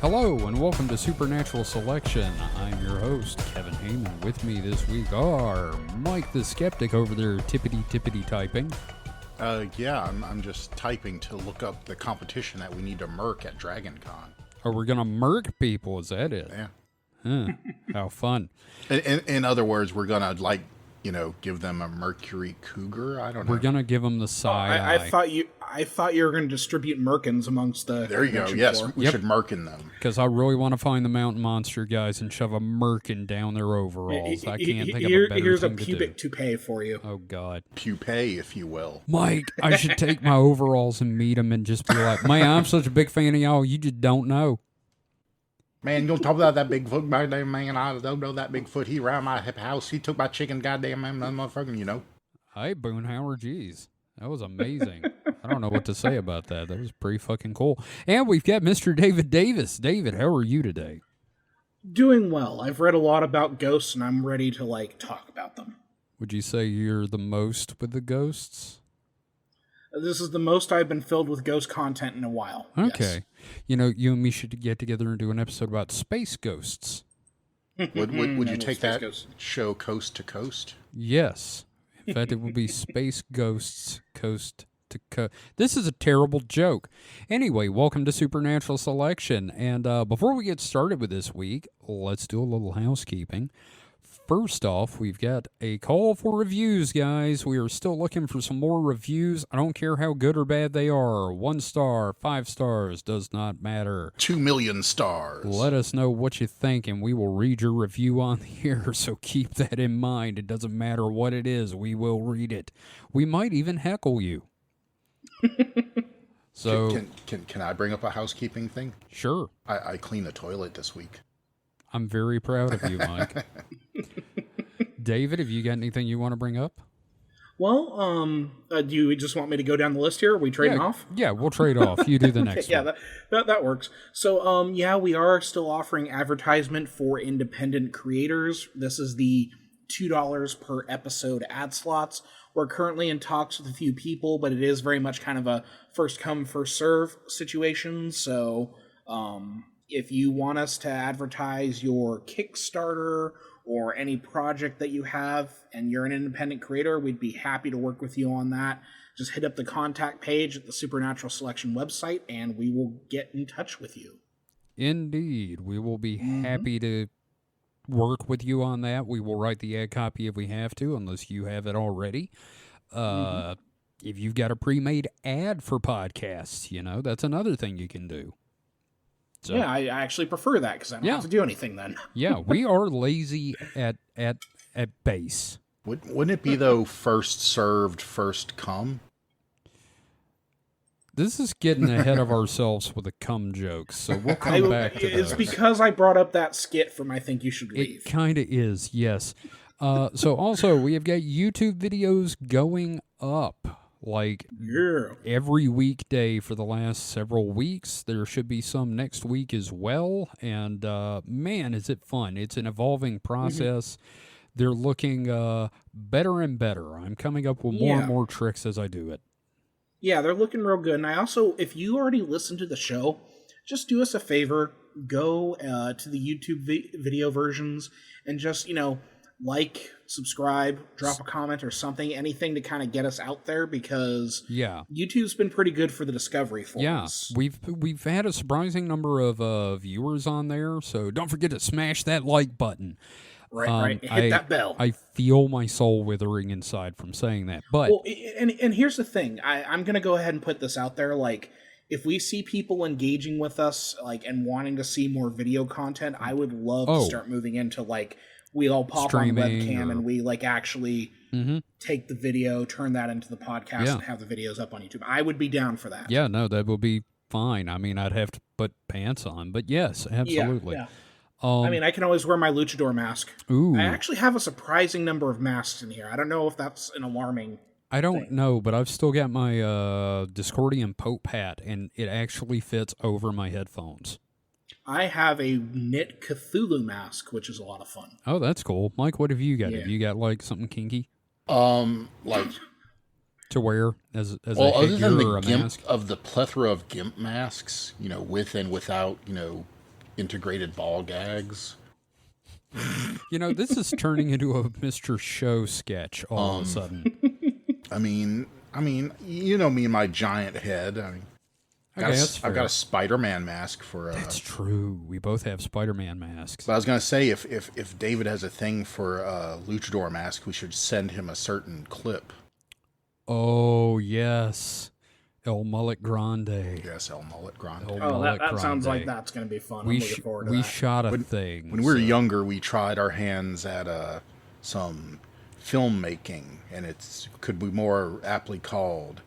Hello and welcome to Supernatural Selection. I'm your host, Kevin Heyman. With me this week are Mike the Skeptic over there, tippity typing. I'm just typing to look up the competition that we need to murk at Dragon Con. Oh, we're gonna murk people, is that it? Yeah. Huh. How fun. In other words, we're gonna give them a Mercury Cougar. I don't know. We're gonna give them the side eye. I thought you were going to distribute Merkins amongst the. There you go. Yes, we should Merkin them. Because I really want to find the mountain monster guys and shove a Merkin down their overalls. I can't think of a better Here's a thing to do. pubic toupee for you. Oh God, Pupae, if you will. Mike, I should take my overalls and meet them and just be like, "Man, I'm such a big fan of y'all. You just don't know." Man, you don't talk about that Bigfoot, goddamn man. I don't know that Bigfoot. He around my house. He took my chicken, goddamn man, motherfucking, you know. Hey, Boonhauer, geez. That was amazing. I don't know what to say about that. That was pretty fucking cool. And we've got Mr. David Davis. David, how are you today? Doing well. I've read a lot about ghosts, and I'm ready to, talk about them. Would you say you're the most with the ghosts? This is the most I've been filled with ghost content in a while. Okay. Yes. You know, you and me should get together and do an episode about space ghosts. Would you take that show coast to coast? Yes. In fact, it would be Space Ghosts Coast to Coast. This is a terrible joke. Anyway, welcome to Supernatural Selection. And before we get started with this week, let's do a little housekeeping. First off, we've got a call for reviews, guys. We are still looking for some more reviews. I don't care how good or bad they are. 1 star, 5 stars, does not matter. 2 million stars. Let us know what you think, and we will read your review on the air, so keep that in mind. It doesn't matter what it is. We will read it. We might even heckle you. So, Can I bring up a housekeeping thing? Sure. I cleaned the toilet this week. I'm very proud of you, Mike. David, have you got anything you want to bring up? Well, do you just want me to go down the list here? Are we trading off? Yeah, we'll trade off. You do the next one. Yeah, that works. So, we are still offering advertisement for independent creators. This is the $2 per episode ad slots. We're currently in talks with a few people, but it is very much kind of a first come, first serve situation. So, if you want us to advertise your Kickstarter or any project that you have and you're an independent creator, we'd be happy to work with you on that. Just hit up the contact page at the Supernatural Selection website and we will get in touch with you. Indeed. We will be happy to work with you on that. We will write the ad copy if we have to, unless you have it already. If you've got a pre-made ad for podcasts, that's another thing you can do. So, yeah, I actually prefer that because I don't have to do anything then. Yeah, we are lazy at base. Wouldn't it be, though, first served, first come? This is getting ahead of ourselves with the cum jokes, so we'll come back to It's those. because I brought up that skit from I Think You Should Leave. It kind of is, yes. So also, we have got YouTube videos going up. Every weekday for the last several weeks. There should be some next week as well. And man, is it fun. It's an evolving process. They're looking better and better. I'm coming up with more and more tricks as I do it. Yeah, they're looking real good. And I also, if you already listened to the show, just do us a favor. Go to the YouTube video versions and just, subscribe, drop a comment or something, anything to kind of get us out there because YouTube's been pretty good for the discovery for us. We've had a surprising number of viewers on there, so don't forget to smash that like button. Right. Hit that bell. I feel my soul withering inside from saying that. But and here's the thing. I'm going to go ahead and put this out there. If we see people engaging with us, and wanting to see more video content, I would love to start moving into, we all pop streaming on webcam and we actually take the video, turn that into the podcast and have the videos up on YouTube. I would be down for that. Yeah, no, that would be fine. I mean, I'd have to put pants on, but yes, absolutely. Yeah. I can always wear my luchador mask. Ooh. I actually have a surprising number of masks in here. I don't know if that's an alarming I don't know, but I've still got my Discordian Pope hat, and it actually fits over my headphones. I have a knit Cthulhu mask, which is a lot of fun. Oh, that's cool. Mike, what have you got? Have you got something kinky? To wear as a headgear other than or a the gimp mask? of the plethora of gimp masks, with and without, integrated ball gags. You know, this is turning into a Mr. Show sketch all of a sudden. I mean, you know me and my giant head. I mean, Okay, that's fair. I've got a Spider-Man mask for. That's true. We both have Spider-Man masks. But I was gonna say, if David has a thing for a luchador mask, we should send him a certain clip. Oh, yes. El Mullet Grande. Yes, El Mullet Grande. That sounds like that's going to be fun. I'm looking forward to that. We shot a thing. When we were younger, we tried our hands at some filmmaking, and could be more aptly called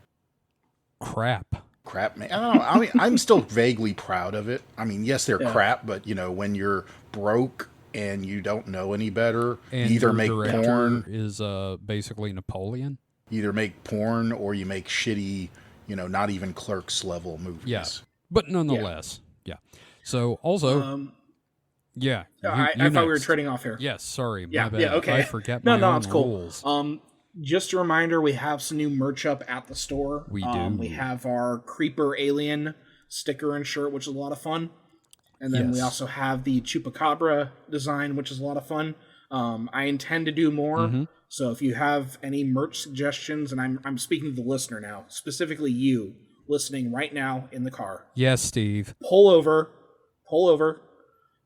crap. Crap, man. I don't know. I mean, I'm still vaguely proud of it. I mean, yes, they're crap, but you know, when you're broke and you don't know any better, And you either your make director porn, is basically Napoleon. either make porn or you make shitty, you know, not even Clerks level movies. Yeah, but nonetheless, yeah. So also, yeah. I thought we were trading off here. Yes, sorry. Yeah, my bad. yeah, okay. I forget my own it's cool. rules. Just a reminder, we have some new merch up at the store. We do. We have our Creeper Alien sticker and shirt, which is a lot of fun. And then we also have the Chupacabra design, which is a lot of fun. I intend to do more. So if you have any merch suggestions, and I'm speaking to the listener now, specifically you listening right now in the car. Yes, Steve. Pull over,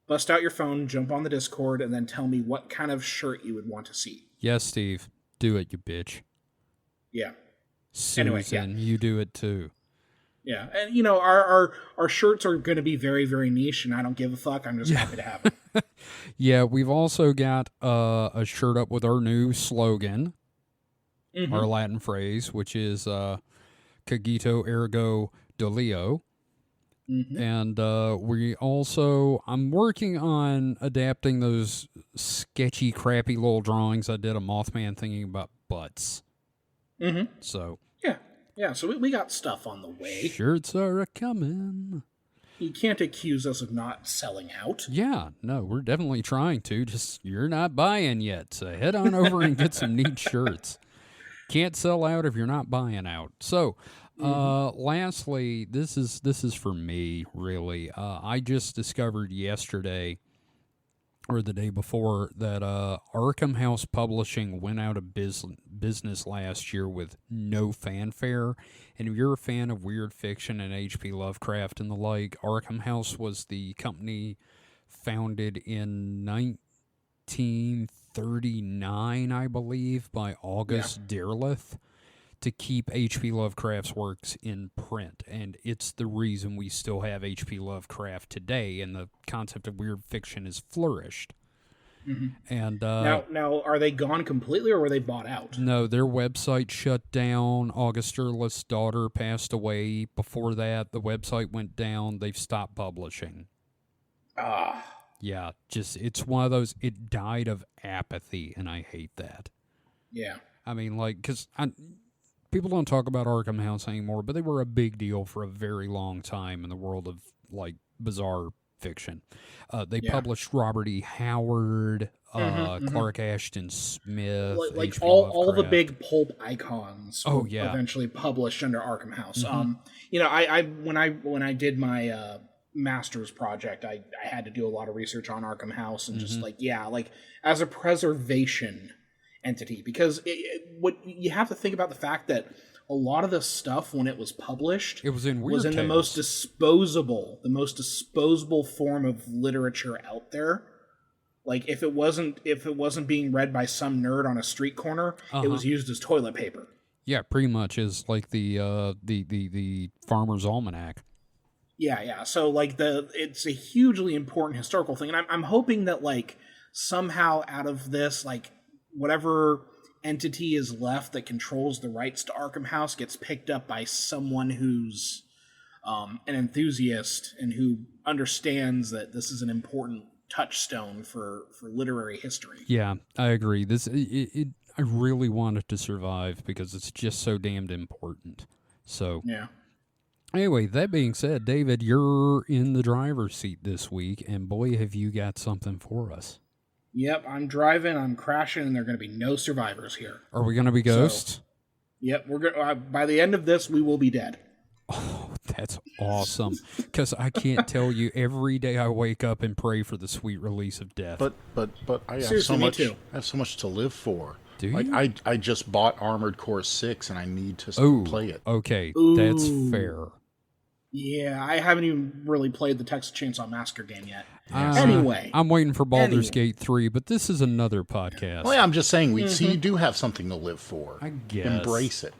bust out your phone, jump on the Discord, and then tell me what kind of shirt you would want to see. Yes, Steve. Do it, you bitch. Yeah. Susan, you do it too. Yeah, and you know our shirts are going to be very, very niche, and I don't give a fuck. I'm just happy to have it. Yeah, we've also got a shirt up with our new slogan, our Latin phrase, which is Cogito, Ergo, Doleo. And I'm working on adapting those sketchy, crappy little drawings I did a Mothman thinking about butts. So yeah. So we got stuff on the way. Shirts are a-coming. You can't accuse us of not selling out. Yeah, no, we're definitely trying to. Just you're not buying yet, so head on over and get some neat shirts. Can't sell out if you're not buying out. So. Lastly, this is for me, really. I just discovered yesterday or the day before that Arkham House Publishing went out of business last year with no fanfare. And if you're a fan of weird fiction and H.P. Lovecraft and the like, Arkham House was the company founded in 1939, I believe, by August Derleth, to keep H.P. Lovecraft's works in print, and it's the reason we still have H.P. Lovecraft today, and the concept of weird fiction has flourished. And now, are they gone completely, or were they bought out? No, their website shut down. August Derleth's daughter passed away. Before that, the website went down. They've stopped publishing. Yeah, it's one of those, it died of apathy, and I hate that. Yeah. I mean, because people don't talk about Arkham House anymore, but they were a big deal for a very long time in the world of, bizarre fiction. They published Robert E. Howard, Clark Ashton Smith, all the big pulp icons. Oh, were yeah. Eventually published under Arkham House. When I did my master's project, I had to do a lot of research on Arkham House and just as a preservation entity, because what you have to think about the fact that a lot of this stuff, when it was published, it was in the most disposable form of literature out there. Like if it wasn't being read by some nerd on a street corner, it was used as toilet paper. Yeah, pretty much is like the Farmer's Almanac. Yeah. So it's a hugely important historical thing, and I'm hoping that somehow out of this, whatever entity is left that controls the rights to Arkham House gets picked up by someone who's an enthusiast and who understands that this is an important touchstone for literary history. Yeah, I agree. I really want it to survive because it's just so damned important. So yeah. Anyway, that being said, David, you're in the driver's seat this week, and boy, have you got something for us. Yep, I'm driving, I'm crashing, and there are going to be no survivors here. Are we going to be ghosts? Yep, we're going. By the end of this, we will be dead. Oh, that's awesome. Because I can't tell you, every day I wake up and pray for the sweet release of death. But I have Seriously, so me much. too. I have so much to live for. Do Like you? I just bought Armored Core 6 and I need to Oh, play it. okay. Ooh. That's fair. Yeah, I haven't even really played the Texas Chainsaw Massacre game yet. Uh, Anyway. I'm waiting for Baldur's Anyway. Gate 3, but this is another podcast. Well, yeah, I'm just saying, we see you do have something to live for. I guess. Embrace it.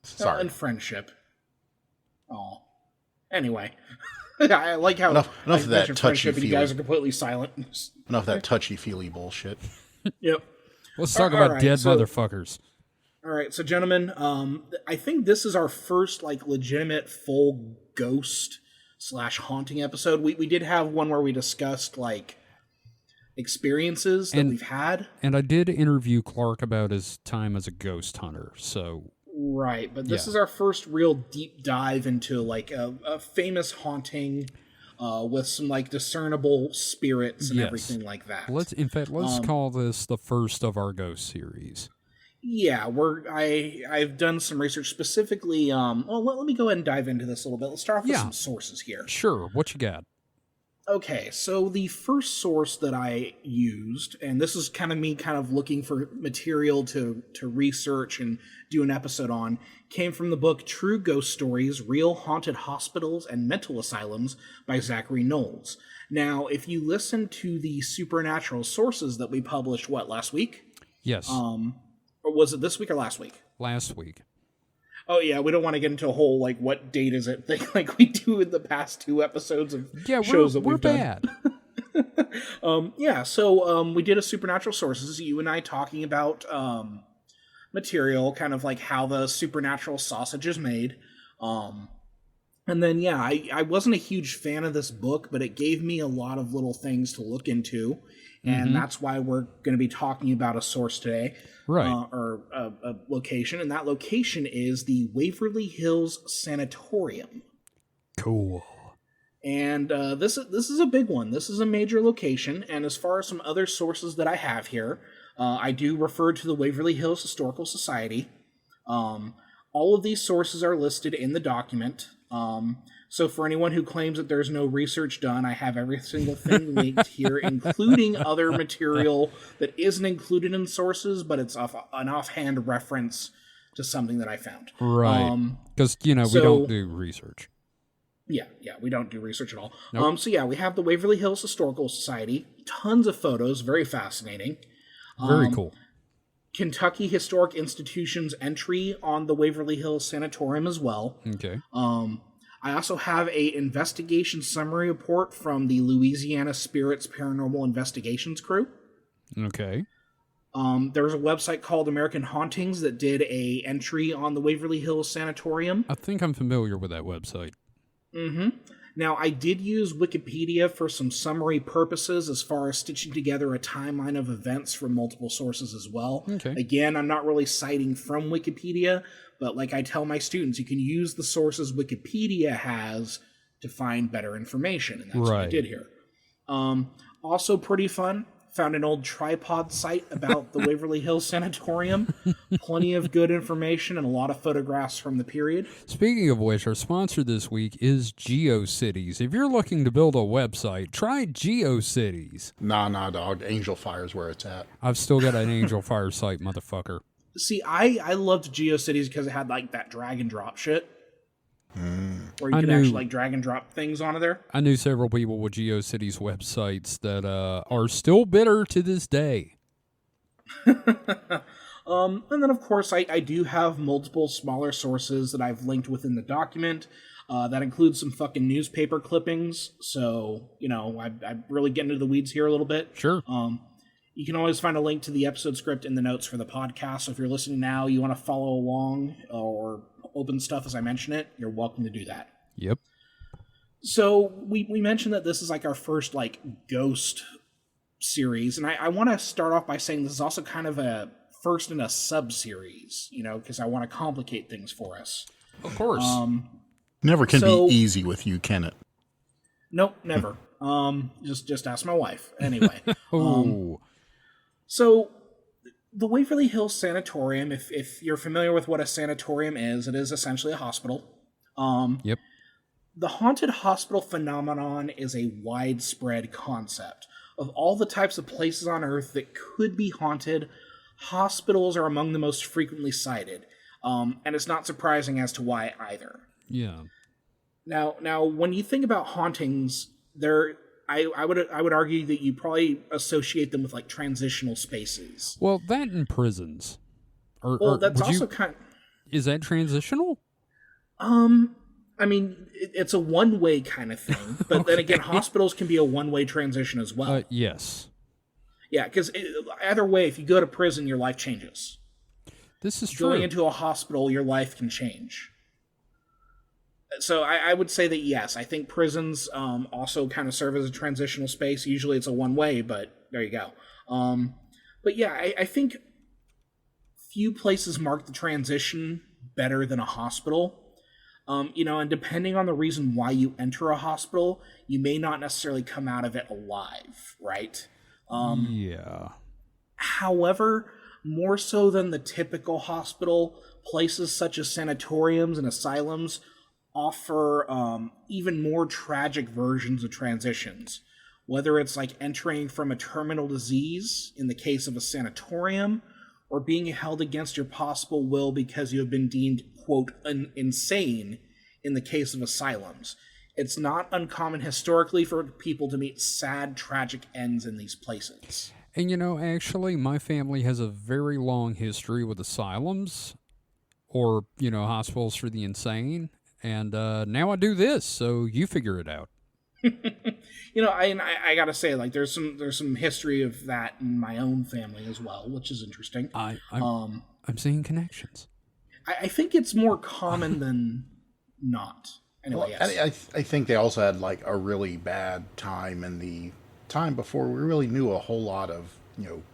Sorry. And friendship. Oh. Anyway. I like how Enough I of that mentioned friendship and you guys touchy-feely. are completely silent. Enough of that touchy-feely bullshit. Yep. Let's talk All about right, dead so- motherfuckers. All right, so gentlemen, I think this is our first like legitimate full ghost / haunting episode. We did have one where we discussed like experiences that And- we've had. And I did interview Clark about his time as a ghost hunter, so Right, but this Yeah. is our first real deep dive into like a famous haunting with some like discernible spirits and Yes. everything like that. let's call this the first of our ghost series. Yeah, I've done some research specifically. Let me go ahead and dive into this a little bit. Let's start off with Yeah. some sources here. Sure, what you got? Okay, so the first source that I used, and this is kind of me looking for material to research and do an episode on, came from the book True Ghost Stories, Real Haunted Hospitals and Mental Asylums by Zachary Knowles. Now, if you listen to the supernatural sources that we published, last week? Yes, Or was it this week or last week? last week. Oh yeah, we don't want to get into a whole like what date is it thing like we do in the past 2 episodes of Yeah, shows that we're we've done. bad. So we did a supernatural sources, you and I talking about material, kind of like how the supernatural sausage is made. And then I wasn't a huge fan of this book, but it gave me a lot of little things to look into. And that's why we're going to be talking about a source today, Right. or a location, and that location is the Waverly Hills Sanatorium. Cool. And this is a big one. This is a major location, and as far as some other sources that I have here, I do refer to the Waverly Hills Historical Society. All of these sources are listed in the document. So for anyone who claims that there's no research done, I have every single thing linked here, including other material that isn't included in sources, but it's an offhand reference to something that I found. Right. Because, we don't do research. Yeah, we don't do research at all. Nope. So we have the Waverly Hills Historical Society, tons of photos, very fascinating. Very cool. Kentucky Historic Institution's entry on the Waverly Hills Sanatorium as well. Okay. I also have a investigation summary report from the Louisiana Spirits Paranormal Investigations crew. Okay. There's a website called American Hauntings that did a entry on the Waverly Hills Sanatorium. I think I'm familiar with that website. Mm-hmm. Now, I did use Wikipedia for some summary purposes as far as stitching together a timeline of events from multiple sources as well. Okay. Again, I'm not really citing from Wikipedia, but like I tell my students, you can use the sources Wikipedia has to find better information, and that's what I Right. did here. Also pretty fun. Found an old tripod site about the Waverly Hills Sanatorium. Plenty of good information and a lot of photographs from the period. Speaking of which, our sponsor this week is GeoCities. If you're looking to build a website, try GeoCities. Nah, dog. Angel Fire's where it's at. I've still got an Angel Fire site, motherfucker. See, I loved GeoCities because it had like that drag and drop shit. Where you I could knew- actually like drag and drop things onto there. I knew several people with GeoCities websites that are still bitter to this day. And then of course I do have multiple smaller sources that I've linked within the document. That includes some fucking newspaper clippings. So, I really get into the weeds here a little bit. Sure. You can always find a link to the episode script in the notes for the podcast. So if you're listening now, you want to follow along or open stuff as I mention it, you're welcome to do that. Yep. So we mentioned that this is like our first like ghost series, and I want to start off by saying this is also kind of a first in a sub-series, because I want to complicate things for us. Of course. Never can So- be easy with you, can it? Nope, never. Just ask my wife. Anyway. Oh. So, the Waverly Hills Sanatorium, if you're familiar with what a sanatorium is, it is essentially a hospital. Yep. The haunted hospital phenomenon is a widespread concept. Of all the types of places on Earth that could be haunted, hospitals are among the most frequently cited, and it's not surprising as to why either. Yeah. Now, when you think about hauntings, I would argue that you probably associate them with like transitional spaces. Well, that in prisons. That's also Is that transitional? I mean, it's a one-way kind of thing, but then again, hospitals can be a one-way transition as well. Yes. Yeah, because either way, if you go to prison, your life changes. This is true. Going into a hospital, your life can change. So I would say that yes, I think prisons also kind of serve as a transitional space. Usually it's a one-way, but there you go. But yeah, I think few places mark the transition better than a hospital. And depending on the reason why you enter a hospital, you may not necessarily come out of it alive, right? Yeah. However, more so than the typical hospital, places such as sanatoriums and asylums offer even more tragic versions of transitions. Whether it's like entering from a terminal disease in the case of a sanatorium, or being held against your possible will because you have been deemed, quote, insane in the case of asylums. It's not uncommon historically for people to meet sad, tragic ends in these places. And actually, my family has a very long history with asylums or, hospitals for the insane. And now I do this, so you figure it out. I gotta say, like, there's some history of that in my own family as well, which is interesting. I'm seeing connections. I think it's more common than not. Anyway, yes. I think they also had like a really bad time in the time before we really knew a whole lot of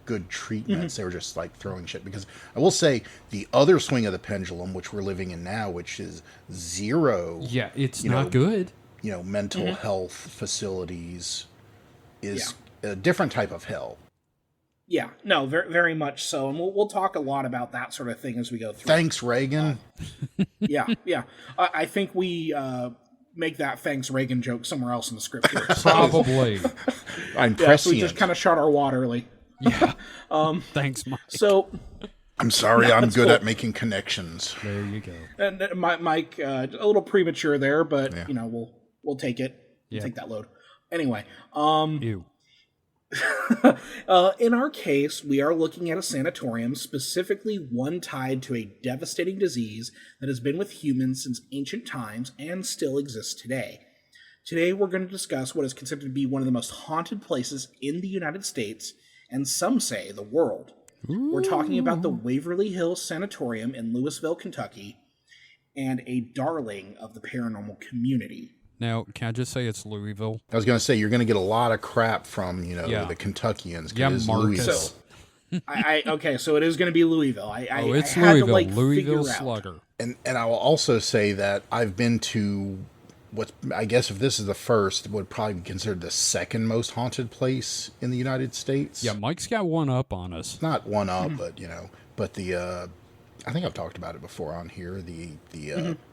good treatments. They were just like throwing shit. Because I will say the other swing of the pendulum, which we're living in now, which is zero. Yeah, it's not good. Mental health facilities is a different type of hell. Yeah, no, very, very much so. And we'll talk a lot about that sort of thing as we go through. Thanks, Reagan. Yeah. I think we make that thanks Reagan joke somewhere else in the script here. So. Probably. I'm prescient. So we just kind of shot our wad early. Yeah. Thanks, Mike. So... I'm sorry, I'm good at making connections. There you go. And Mike, a little premature there, but, we'll take it. We'll take that load. Anyway. Ew. In our case, we are looking at a sanatorium, specifically one tied to a devastating disease that has been with humans since ancient times and still exists today. Today, we're going to discuss what is considered to be one of the most haunted places in the United States, and some say the world. Ooh. We're talking about the Waverly Hills Sanatorium in Louisville, Kentucky, and a darling of the paranormal community. Now, can I just say it's Louisville? I was going to say, you're going to get a lot of crap from, the Kentuckians. Yeah, it's Marcus. Louisville. Okay, so it is going to be Louisville. It's I had Louisville. To, Louisville Slugger. And I will also say that I've been to I guess if this is the first, would probably be considered the second most haunted place in the United States. Yeah, Mike's got one up on us. Not one up, but the I think I've talked about it before on here.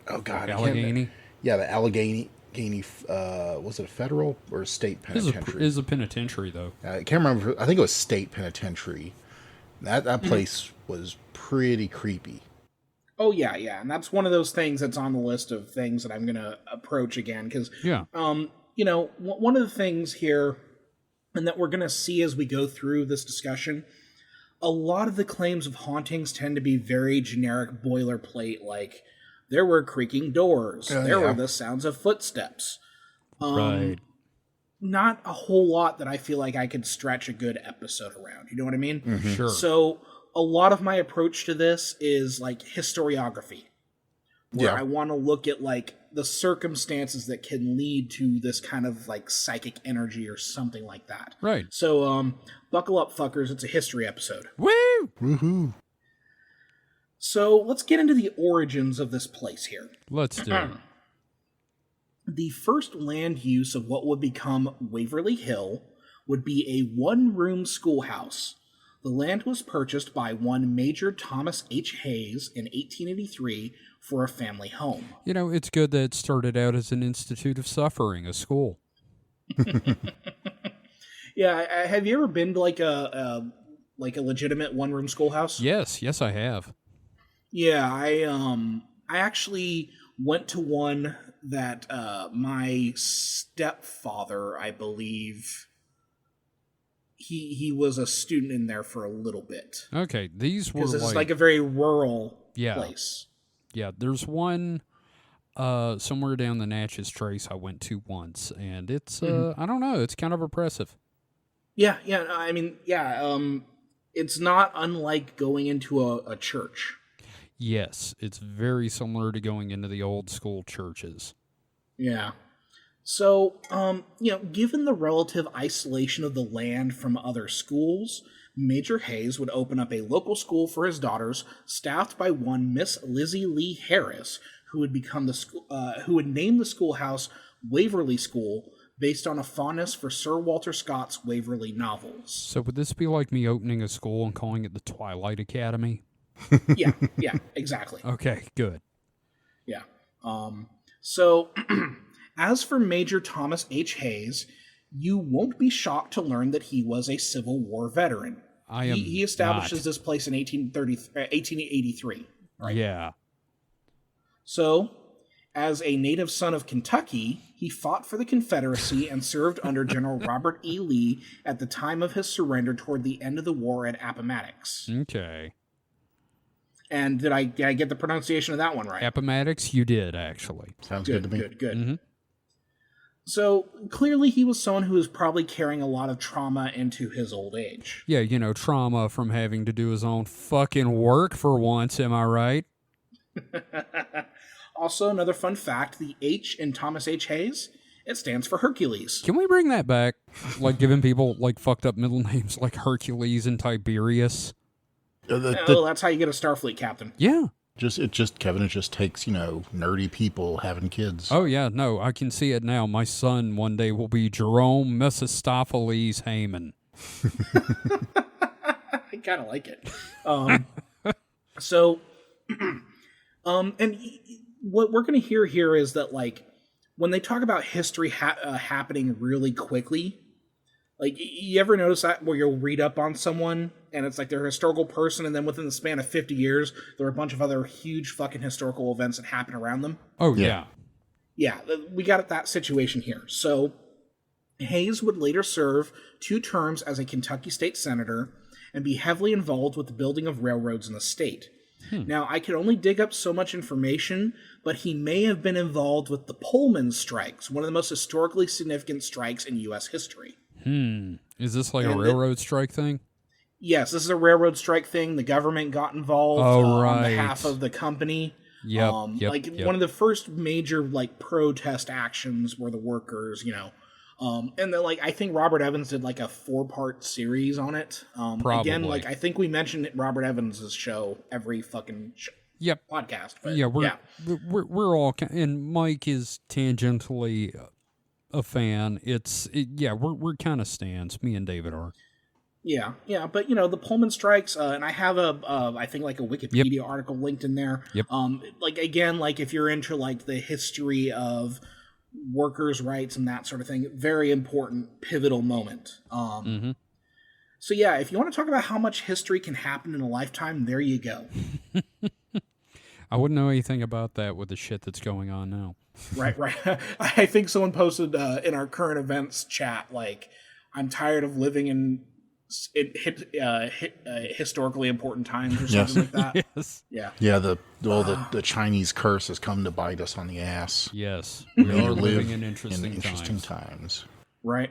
Oh God, Allegheny. Yeah, the Allegheny. Was it a federal or a state penitentiary? It is a penitentiary, though. I can't remember. I think it was state penitentiary. That place was pretty creepy. Oh yeah, and that's one of those things that's on the list of things that I'm going to approach again because, one of the things here, and that we're going to see as we go through this discussion, a lot of the claims of hauntings tend to be very generic boilerplate, like there were creaking doors, there were the sounds of footsteps. Right. Not a whole lot that I feel like I could stretch a good episode around. You know what I mean? Mm-hmm. Sure. So a lot of my approach to this is like historiography, where I want to look at like the circumstances that can lead to this kind of like psychic energy or something like that. Right. So buckle up, fuckers. It's a history episode. Woo! Woohoo! So let's get into the origins of this place here. Let's do it. The first land use of what would become Waverly Hill would be a one-room schoolhouse The land was purchased by one Major Thomas H. Hayes in 1883 for a family home. You know, it's good that it started out as an institute of suffering, a school. Yeah, have you ever been to like a legitimate one-room schoolhouse? Yes, I have. Yeah, I actually went to one that my stepfather, I believe, he was a student in there for a little bit. Okay, these were Because this is like a very rural Yeah. place. Yeah, there's one somewhere down the Natchez Trace I went to once, and it's I don't know, it's kind of oppressive. Yeah, I mean, yeah, it's not unlike going into a church. Yes, it's very similar to going into the old school churches. Yeah. So, given the relative isolation of the land from other schools, Major Hayes would open up a local school for his daughters, staffed by one Miss Lizzie Lee Harris, who would become who would name the schoolhouse Waverly School, based on a fondness for Sir Walter Scott's Waverly novels. So would this be like me opening a school and calling it the Twilight Academy? Yeah, exactly. Okay, good. Yeah. So, as for Major Thomas H. Hayes, you won't be shocked to learn that he was a Civil War veteran. He establishes this place in 1883. Right? Yeah. So, as a native son of Kentucky, he fought for the Confederacy and served under General Robert E. Lee at the time of his surrender toward the end of the war at Appomattox. Okay. And did I get the pronunciation of that one right? Appomattox, you did, actually. Sounds good to me. Good. Mm-hmm. So, clearly he was someone who was probably carrying a lot of trauma into his old age. Yeah, you know, trauma from having to do his own fucking work for once, am I right? Also, another fun fact, the H in Thomas H. Hayes, it stands for Hercules. Can we bring that back? Like giving people like fucked up middle names like Hercules and Tiberius? That's how you get a Starfleet captain. Yeah. Kevin, it just takes, nerdy people having kids. Oh, yeah, no, I can see it now. My son one day will be Jerome Mephistopheles Heyman. I kind of like it. So, and what we're going to hear here is that, like, when they talk about history happening really quickly, like, you ever notice that where you'll read up on someone and it's like they're a historical person, and then within the span of 50 years, there are a bunch of other huge fucking historical events that happen around them? Oh, yeah. Yeah, we got that situation here. So, Hayes would later serve 2 terms as a Kentucky state senator and be heavily involved with the building of railroads in the state. Now, I could only dig up so much information, but he may have been involved with the Pullman strikes, one of the most historically significant strikes in U.S. history. Is this like a railroad strike thing? Yes, this is a railroad strike thing. The government got involved on behalf of the company. Yep. One of the first major protest actions were the workers, and then I think Robert Evans did a 4-part series on it. Probably. Again, I think we mentioned Robert Evans's show every fucking podcast. But we're all, and Mike is tangentially a fan. We're kind of stans. Me and David are. Yeah, but the Pullman strikes, and I have I think a Wikipedia article linked in there. Yep. If you're into the history of workers' rights and that sort of thing, very important, pivotal moment. So yeah, if you want to talk about how much history can happen in a lifetime, there you go. I wouldn't know anything about that with the shit that's going on now. Right. I think someone posted in our current events chat, I'm tired of living in historically important times or something like that. Yes. Yeah. The Chinese curse has come to bite us on the ass. Yes. We We need are to live living in interesting times. Right.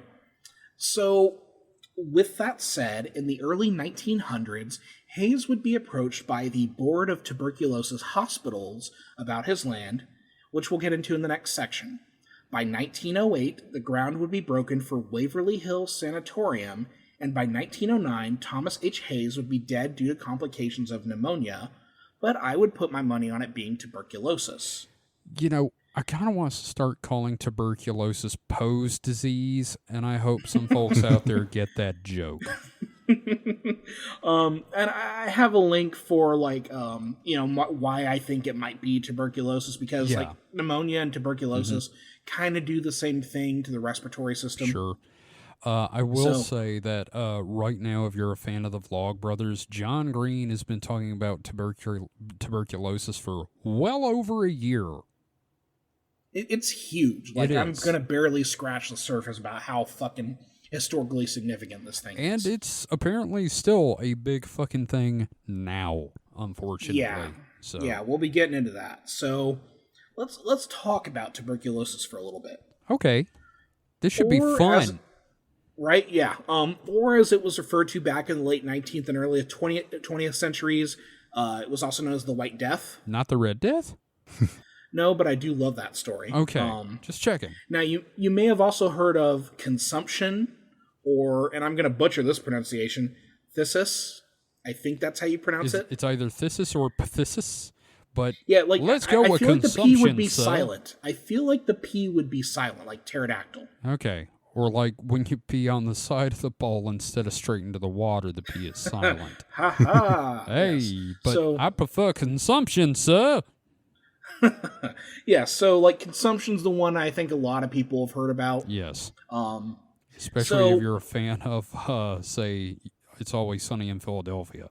So, with that said, in the early 1900s, Hayes would be approached by the Board of Tuberculosis Hospitals about his land, which we'll get into in the next section. By 1908, the ground would be broken for Waverly Hills Sanatorium, and by 1909, Thomas H. Hayes would be dead due to complications of pneumonia, but I would put my money on it being tuberculosis. I kind of want to start calling tuberculosis Poe's disease, and I hope some folks out there get that joke. And I have a link for like why I think it might be tuberculosis, because like pneumonia and tuberculosis kind of do the same thing to the respiratory system. Sure. I will say that right now, if you're a fan of the Vlog Brothers, John Green has been talking about tuberculosis for well over a year. It's huge. Like, I'm going to barely scratch the surface about how fucking historically significant this thing is. And it's apparently still a big fucking thing now, unfortunately. Yeah, we'll be getting into that. So let's talk about tuberculosis for a little bit. Okay. This should be fun. Right, yeah. Or as it was referred to back in the late 19th and early 20th centuries, it was also known as the White Death. Not the Red Death? No, but I do love that story. Okay, just checking. Now, you may have also heard of consumption, and I'm going to butcher this pronunciation, phthisis. I think that's how you pronounce it. It's either phthisis or phthisis, but yeah, like, let's go with consumption. I feel like the P would be silent. I feel like the P would be silent, like pterodactyl. Okay, or like when you pee on the side of the bowl instead of straight into the water, the P is silent. Ha ha! Hey, yes. but I prefer consumption, sir. Yeah, so like consumption's the one I think a lot of people have heard about. Yes. Especially if you're a fan of, say, It's Always Sunny in Philadelphia.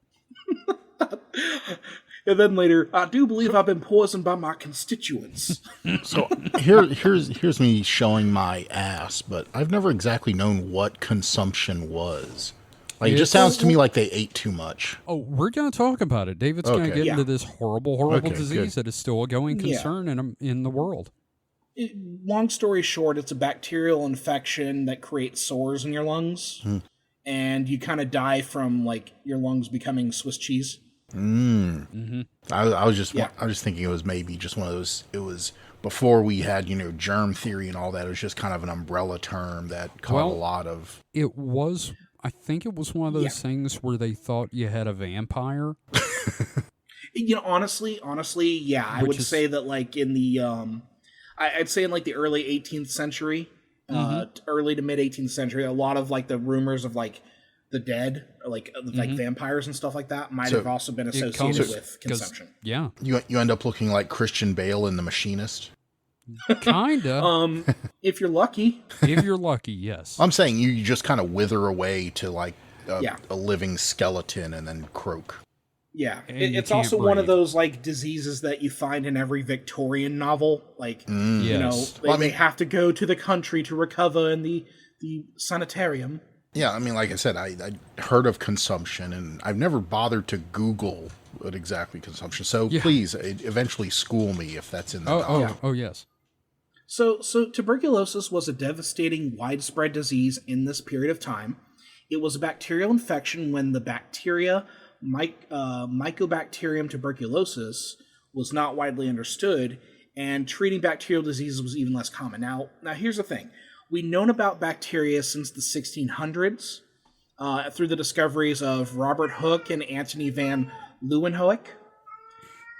And then later, I do believe I've been poisoned by my constituents. So here's me showing my ass, but I've never exactly known what consumption was. Like, it just sounds to me like they ate too much. Oh, we're going to talk about it. David's going to get into this horrible disease that is still a going concern in the world. Long story short, it's a bacterial infection that creates sores in your lungs, and you kind of die from like your lungs becoming Swiss cheese. I was just thinking it was maybe just one of those. It was before we had germ theory and all that. It was just kind of an umbrella term that caught a lot of. It was. I think it was one of those things where they thought you had a vampire. Honestly, yeah. I would say that like in the, I'd say in like the early 18th century, early to mid 18th century, a lot of like the rumors of like the dead, like vampires and stuff like that might have also been associated with consumption. Yeah. You end up looking like Christian Bale in The Machinist. Kinda. If you're lucky. If you're lucky, yes. I'm saying you just kind of wither away to like a living skeleton and then croak. Yeah. It's also one of those like diseases that you find in every Victorian novel. Like, they have to go to the country to recover in the sanitarium. Yeah, I mean, like I said, I heard of consumption, and I've never bothered to Google what exactly consumption. So please, eventually school me if that's in the novel. Oh, yes. So tuberculosis was a devastating, widespread disease in this period of time. It was a bacterial infection when the bacteria Mycobacterium tuberculosis was not widely understood, and treating bacterial diseases was even less common. Now here's the thing. We've known about bacteria since the 1600s through the discoveries of Robert Hooke and Antony van Leeuwenhoek.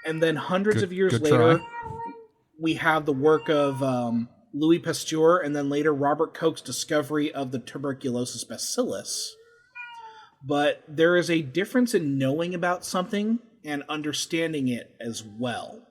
And then hundreds of years later, we have the work of Louis Pasteur, and then later Robert Koch's discovery of the tuberculosis bacillus. But there is a difference in knowing about something and understanding it as well.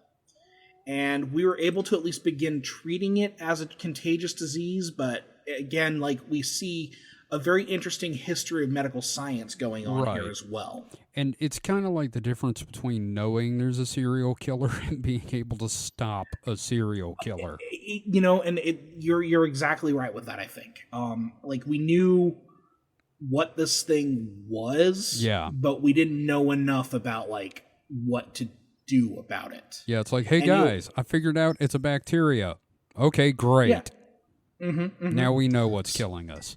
And we were able to at least begin treating it as a contagious disease, but again, like, we see a very interesting history of medical science going on here as well. And it's kind of like the difference between knowing there's a serial killer and being able to stop a serial killer. You're exactly right with that, I think. Like, we knew what this thing was, but we didn't know enough about, like, what to do about it. Yeah, it's like, hey, guys, I figured out it's a bacteria. Okay, great. Yeah. Now we know what's killing us.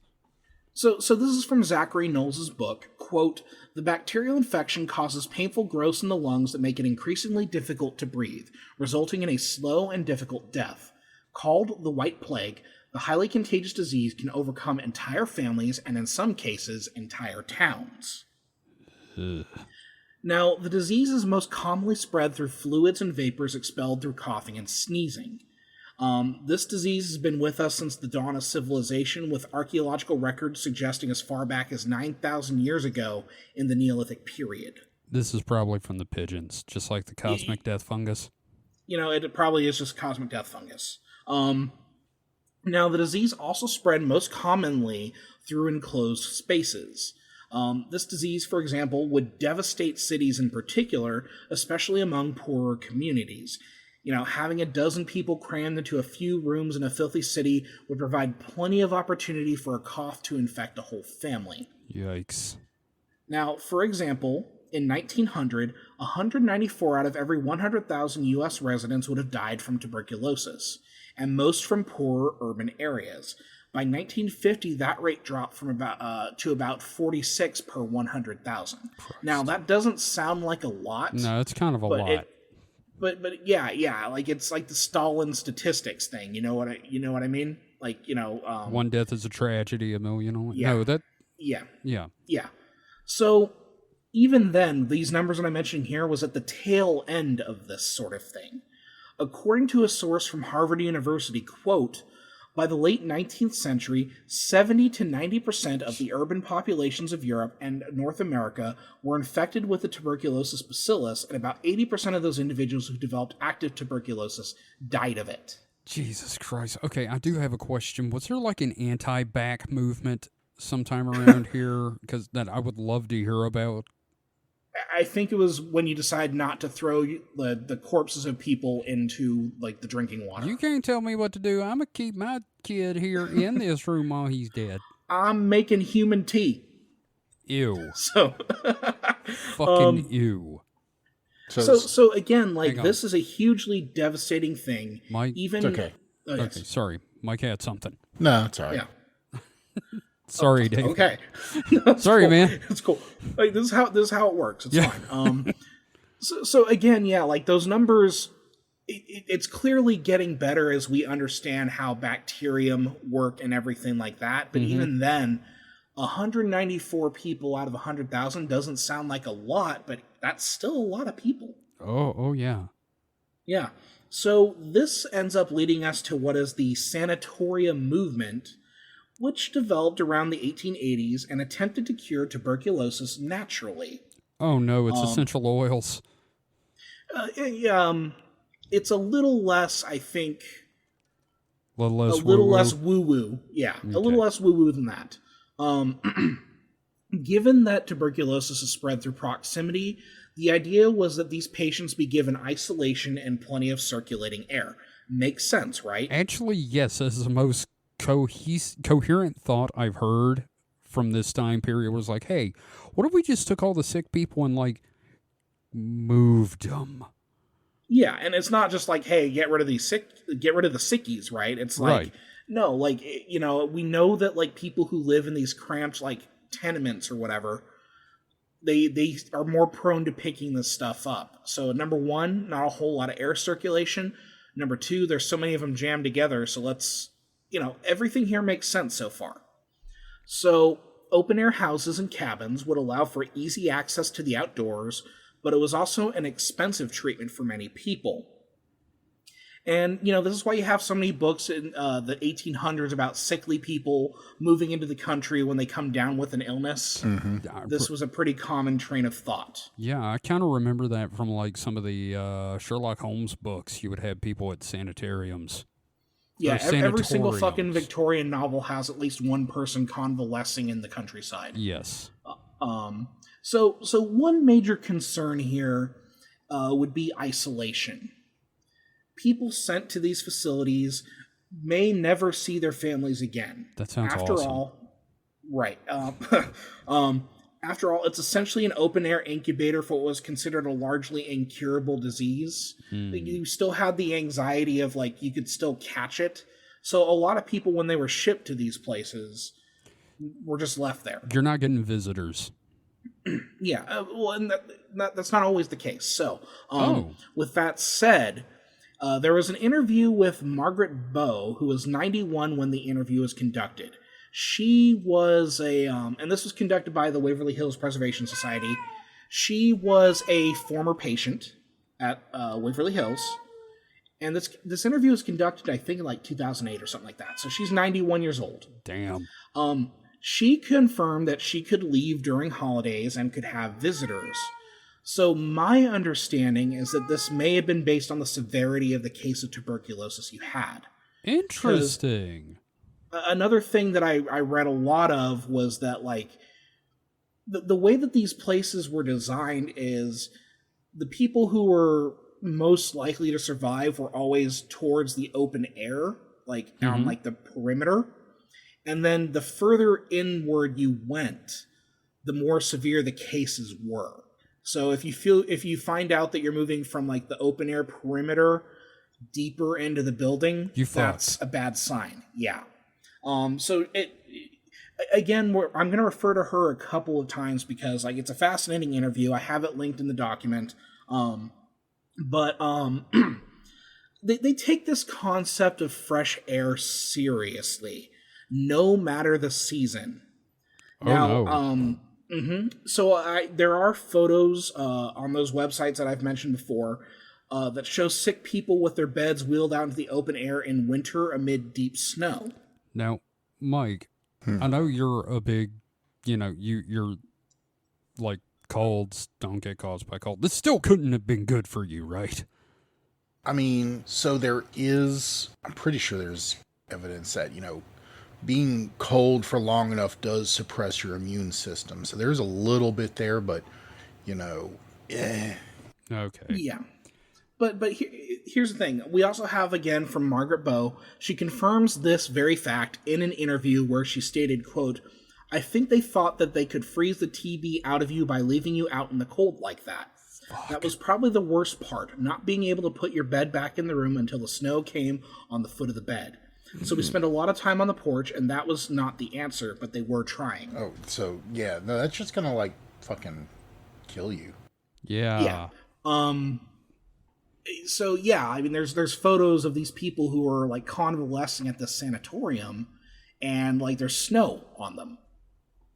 So this is from Zachary Knowles' book, quote, "The bacterial infection causes painful growths in the lungs that make it increasingly difficult to breathe, resulting in a slow and difficult death. Called the White Plague, the highly contagious disease can overcome entire families and, in some cases, entire towns." Ugh. Now, the disease is most commonly spread through fluids and vapors expelled through coughing and sneezing. This disease has been with us since the dawn of civilization, with archaeological records suggesting as far back as 9,000 years ago in the Neolithic period. This is probably from the pigeons, just like the cosmic death fungus. It probably is just cosmic death fungus. Now, the disease also spread most commonly through enclosed spaces. This disease, for example, would devastate cities in particular, especially among poorer communities. Having a dozen people crammed into a few rooms in a filthy city would provide plenty of opportunity for a cough to infect a whole family. Yikes. Now, for example, in 1900, 194 out of every 100,000 U.S. residents would have died from tuberculosis, and most from poorer urban areas. By 1950, that rate dropped from to about 46 per 100,000. Now, that doesn't sound like a lot. No, it's kind of a lot. But yeah, like it's like the Stalin statistics thing. You know what I mean? One death is a tragedy, a million only. Yeah. No, that. Yeah. Yeah. So even then, these numbers that I'm mentioning here was at the tail end of this sort of thing. According to a source from Harvard University, quote, by the late 19th century, 70 to 90% of the urban populations of Europe and North America were infected with the tuberculosis bacillus, and about 80% of those individuals who developed active tuberculosis died of it. Jesus Christ. Okay, I do have a question. Was there like an anti-back movement sometime around here? Because that I would love to hear about. I think it was when you decide not to throw the corpses of people into like the drinking water. You can't tell me what to do. I'm going to keep my kid here in this room while he's dead. I'm making human tea. Ew. So fucking ew. So again, like this is a hugely devastating thing. Mike, it's okay. Oh, yes. Okay, sorry. Mike had something. No, it's all right. Yeah. Sorry, Dave. Okay. Sorry, cool. man. It's cool. Like this is how it works. It's fine. So again, yeah, like those numbers, it's clearly getting better as we understand how bacterium work and everything like that. But even then, 194 people out of 100,000 doesn't sound like a lot, but that's still a lot of people. Oh yeah. Yeah. So this ends up leading us to what is the sanatorium movement, which developed around the 1880s and attempted to cure tuberculosis naturally. Oh no, it's essential oils. It's a little less, I think, a little less woo-woo. Yeah, okay. A little less woo-woo than that. Given that tuberculosis is spread through proximity, the idea was that these patients be given isolation and plenty of circulating air. Makes sense, right? Actually, yes, this is the most coherent thought I've heard from this time period. Was like, hey, what if we just took all the sick people and like moved them? Yeah, and it's not just like, hey, get rid of the sickies, right? It's like, right. No, like, we know that like people who live in these cramped like tenements or whatever, they are more prone to picking this stuff up. So number one, not a whole lot of air circulation. Number two, there's so many of them jammed together. So let's, everything here makes sense so far. So open-air houses and cabins would allow for easy access to the outdoors, but it was also an expensive treatment for many people. And, this is why you have so many books in the 1800s about sickly people moving into the country when they come down with an illness. Mm-hmm. This was a pretty common train of thought. Yeah, I kind of remember that from, like, some of the Sherlock Holmes books. You would have people at sanitariums. Yeah, every single fucking Victorian novel has at least one person convalescing in the countryside. Yes. So one major concern here would be isolation. People sent to these facilities may never see their families again. That sounds awesome. After all, right. After all, it's essentially an open-air incubator for what was considered a largely incurable disease. You still had the anxiety of, like, you could still catch it. So a lot of people, when they were shipped to these places, were just left there. You're not getting visitors. Yeah, well, and that's not always the case. So, with that said, there was an interview with Margaret Bowe, who was 91 when the interview was conducted. She was and this was conducted by the Waverly Hills Preservation Society. She was a former patient at Waverly Hills, And this interview was conducted, I think, in like 2008 or something like that. So she's 91 years old. Damn. She confirmed that she could leave during holidays and could have visitors. So my understanding is that this may have been based on the severity of the case of tuberculosis you had. Interesting. Another thing that I read a lot of was that, like, the way that these places were designed is the people who were most likely to survive were always towards the open air, like on like the perimeter. And then the further inward you went, the more severe the cases were. So if you find out that you're moving from like the open air perimeter deeper into the building, that's a bad sign. Yeah. So again, I'm going to refer to her a couple of times because like it's a fascinating interview. I have it linked in the document. But they take this concept of fresh air seriously, no matter the season. So there are photos on those websites that I've mentioned before that show sick people with their beds wheeled out into the open air in winter amid deep snow. Now, Mike, I know you're a big, you're like colds don't get caused by cold. This still couldn't have been good for you, right? I mean, so I'm pretty sure there's evidence that, being cold for long enough does suppress your immune system. So there's a little bit there, but, Okay. Yeah. But here's the thing. We also have, again, from Margaret Bowe, she confirms this very fact in an interview where she stated, quote, "I think they thought that they could freeze the TB out of you by leaving you out in the cold like that. Fuck. That was probably the worst part, not being able to put your bed back in the room until the snow came on the foot of the bed. So we spent a lot of time on the porch, and that was not the answer, but they were trying." Oh, so, yeah, no, that's just gonna, like, fucking kill you. Yeah. So, yeah, I mean, there's photos of these people who are, like, convalescing at the sanatorium, and, like, there's snow on them.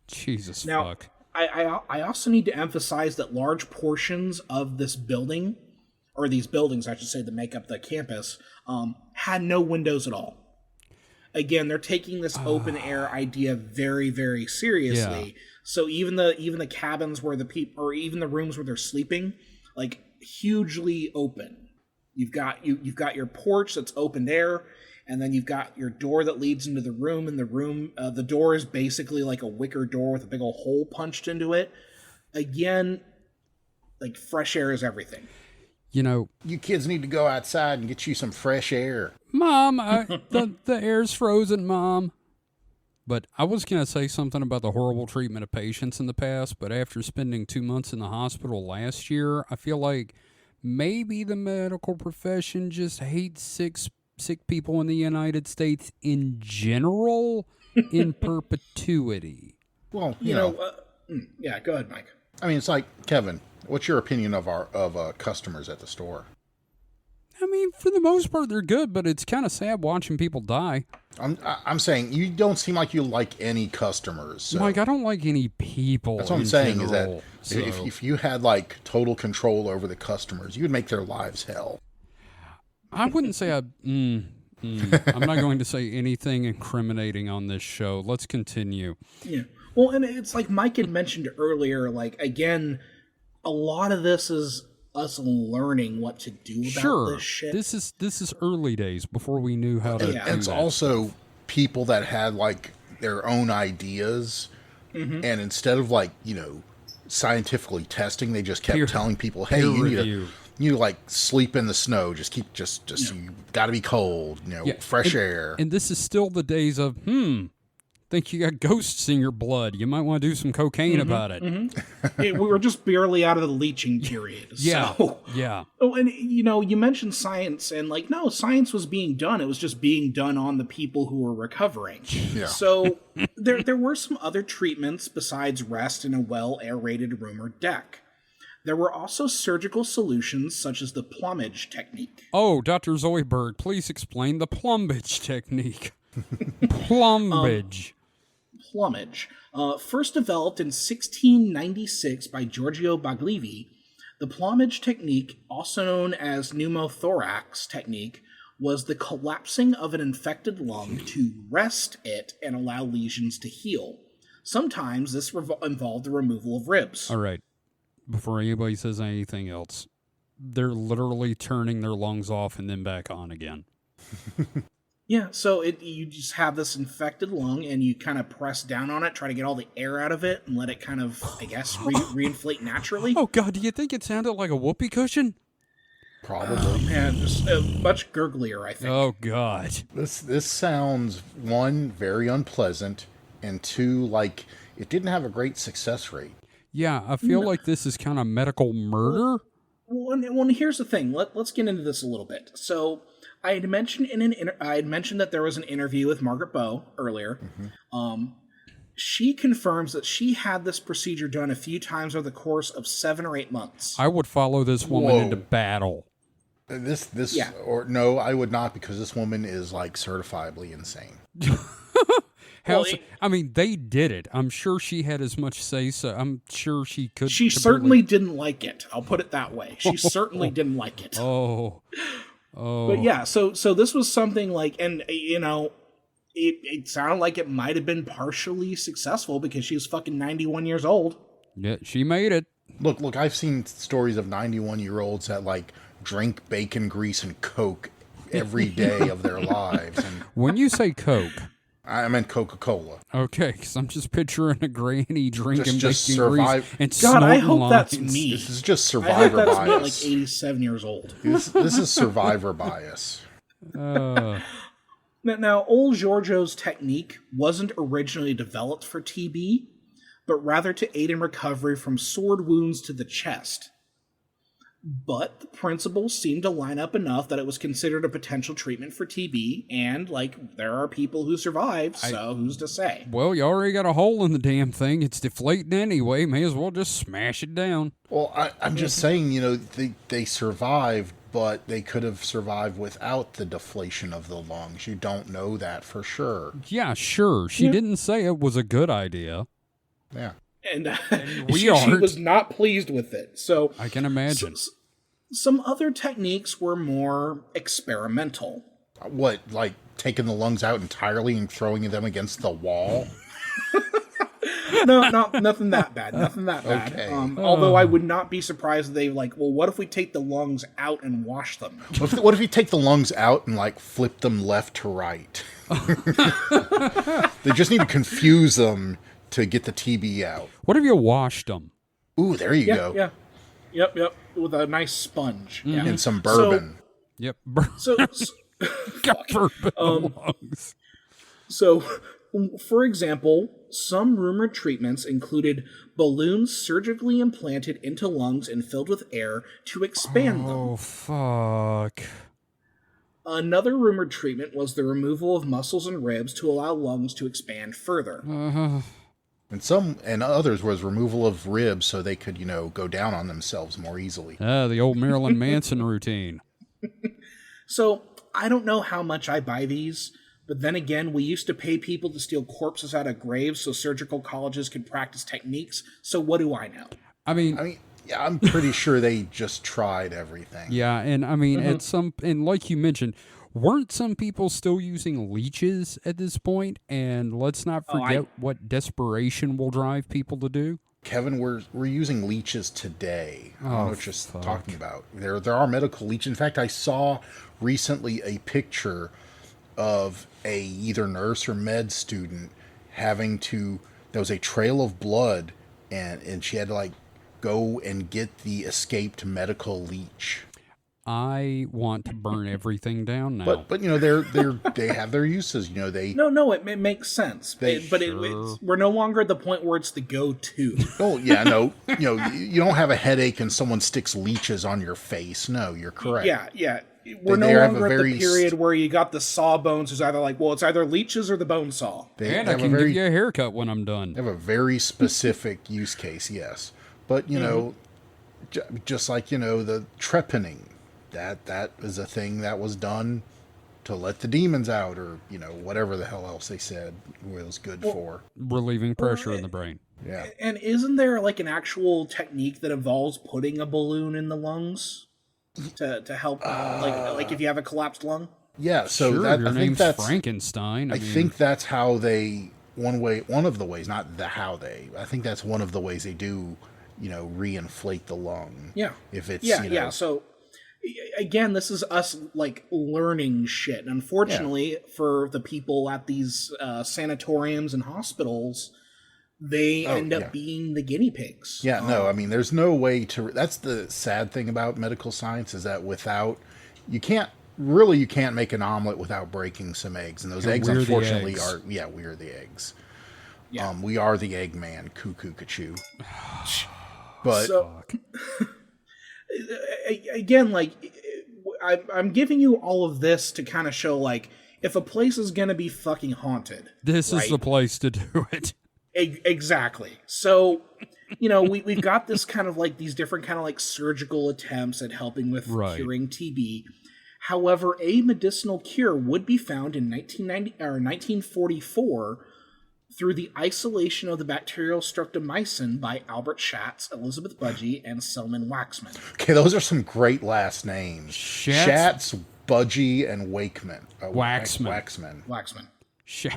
Jesus now, fuck. I also need to emphasize that large portions of this building, or these buildings, I should say, that make up the campus, had no windows at all. Again, they're taking this open air idea very, very seriously. Yeah. So even the cabins where the people, or even the rooms where they're sleeping, like hugely open. You've got your porch that's open air, and then you've got your door that leads into the room. And the door is basically like a wicker door with a big old hole punched into it. Again, like fresh air is everything. You kids need to go outside and get you some fresh air. Mom, the air's frozen, Mom. But I was going to say something about the horrible treatment of patients in the past, but after spending 2 months in the hospital last year, I feel like maybe the medical profession just hates sick people in the United States in general in perpetuity. Well, yeah, go ahead, Mike. I mean, it's like, Kevin, what's your opinion of customers at the store? I mean, for the most part, they're good, but it's kind of sad watching people die. I'm saying you don't seem like you like any customers. So. Mike, I don't like any people. That's what I'm saying general, is that if you had like total control over the customers, you would make their lives hell. I wouldn't say I'm not going to say anything incriminating on this show. Let's continue. Yeah. Well, and it's like Mike had mentioned earlier, like, again, a lot of this is us learning what to do about this shit. This is early days before we knew how to do that. It's also people that had like their own ideas, and instead of like, scientifically testing, they just kept telling people, hey, you need to like sleep in the snow, just you got to be cold, fresh air. And this is still the days of think you got ghosts in your blood. You might want to do some cocaine about it. We were just barely out of the leaching period. Yeah. So. Yeah. Oh, and you mentioned science, and like, no, science was being done. It was just being done on the people who were recovering. Yeah. So there were some other treatments besides rest in a well-aerated room or deck. There were also surgical solutions such as the plumage technique. Oh, Dr. Zoidberg, please explain the plumage technique. Plumage. Plumage. First developed in 1696 by Giorgio Baglivi, The plumage technique, also known as pneumothorax technique, was the collapsing of an infected lung to rest it and allow lesions to heal. Sometimes this involved the removal of ribs. All right. Before anybody says anything else, they're literally turning their lungs off and then back on again. Yeah, so you just have this infected lung, and you kind of press down on it, try to get all the air out of it, and let it kind of, I guess, reinflate naturally. Oh, God, do you think it sounded like a whoopee cushion? Probably. And just much gurglier, I think. Oh, God. This sounds, one, very unpleasant, and two, like it didn't have a great success rate. Yeah, I feel like this is kind of medical murder. Well, here's the thing. Let's get into this a little bit. So, I had mentioned that there was an interview with Margaret Bowe earlier. Mm-hmm. She confirms that she had this procedure done a few times over the course of 7 or 8 months. I would follow this woman into battle. Yeah. Or no, I would not, because this woman is like certifiably insane. I mean, they did it. I'm sure she had as much say so. I'm sure she could. She certainly didn't like it. I'll put it that way. She certainly didn't like it. Oh. But yeah, so this was something like, and you know, it sounded like it might have been partially successful because she was fucking 91 years old. Yeah, she made it. Look, I've seen stories of 91-year-olds that like drink bacon grease and Coke every day of their lives. And When you say Coke, I meant Coca-Cola. okay, because I'm just picturing a granny drinking Just bacon grease survive. and God, I snorting hope that's lines. me. This is just I hope survivor that's me at like bias. 87 years old. This is survivor bias. Now, old Giorgio's technique wasn't originally developed for TB, but rather to aid in recovery from sword wounds to the chest. But the principles seemed to line up enough that it was considered a potential treatment for TB, and, like, there are people who survive, so who's to say? Well, you already got a hole in the damn thing. It's deflating anyway. May as well just smash it down. Well, I'm just saying, you know, they survived, but they could have survived without the deflation of the lungs. You don't know that for sure. Yeah, sure. She didn't say it was a good idea. Yeah. And we she aren't. was not pleased with it. So I can imagine. some other techniques were more experimental. What, like taking the lungs out entirely and throwing them against the wall? No, nothing that bad. Nothing that bad. Okay. Although I would not be surprised if they well, what if we take the lungs out and wash them? What if you take the lungs out and like flip them left to right? They just need to confuse them to get the TB out. What if you washed them? Ooh, there you go. Yeah. Yep. With a nice sponge. Yeah. And some bourbon. Yep. So Got bourbon lungs. So, for example, some rumored treatments included balloons surgically implanted into lungs and filled with air to expand them. Oh, fuck. Another rumored treatment was the removal of muscles and ribs to allow lungs to expand further. And others was removal of ribs so they could, you know, go down on themselves more easily. The old Marilyn Manson routine. So, I don't know how much I buy these, but then again, we used to pay people to steal corpses out of graves so surgical colleges could practice techniques, so what do I know? I mean, yeah, I'm pretty sure they just tried everything. yeah, and I mean, and like you mentioned, weren't some people still using leeches at this point? And let's not forget what desperation will drive people to do. Kevin, we're using leeches today. I don't know what you're talking about. There are medical leeches. In fact, I saw recently a picture of a either nurse or med student there was a trail of blood, and she had to like go and get the escaped medical leech. I want to burn everything down now. But you know they have their uses. You know No, it makes sense. We're no longer at the point where it's the go-to. Oh yeah, no. You know you don't have a headache and someone sticks leeches on your face. No, you're correct. Yeah. We're no longer at the period where you got the sawbones who's either like, well, it's either leeches or the bone saw. And I can give you a haircut when I'm done. They have a very specific use case, yes. But, you know, just like, you know, the trepanning, that is a thing that was done to let the demons out, or, you know, whatever the hell else they said was good for. Relieving pressure in the brain. Yeah. And isn't there like an actual technique that involves putting a balloon in the lungs to help, like if you have a collapsed lung? Yeah, so Sure, that your I think name's that's Frankenstein. I mean, think that's how they one of the ways, not the how they. I think that's one of the ways they do, reinflate the lung. Yeah. If it's Yeah. So again, this is us like learning shit. And unfortunately, for the people at these sanatoriums and hospitals, they end up being the guinea pigs. Yeah, no, I mean, there's no way to. That's the sad thing about medical science is that you can't make an omelet without breaking some eggs, and those eggs, we're the unfortunately, eggs. we are the eggs. Yeah. We are the egg man, cuckoo, cachoo. But So, again, like, I'm giving you all of this to kind of show, like, if a place is going to be fucking haunted. this is right? the place to do it. Exactly. So, we've got this kind of like these different kind of like surgical attempts at helping with curing TB. However, a medicinal cure would be found in 1944 through the isolation of the bacterial streptomycin by Albert Schatz, Elizabeth Budgie, and Selman Waxman. okay, those are some great last names: Schatz? Schatz, Budgie, and Wakeman. Waxman. Waxman. Sh-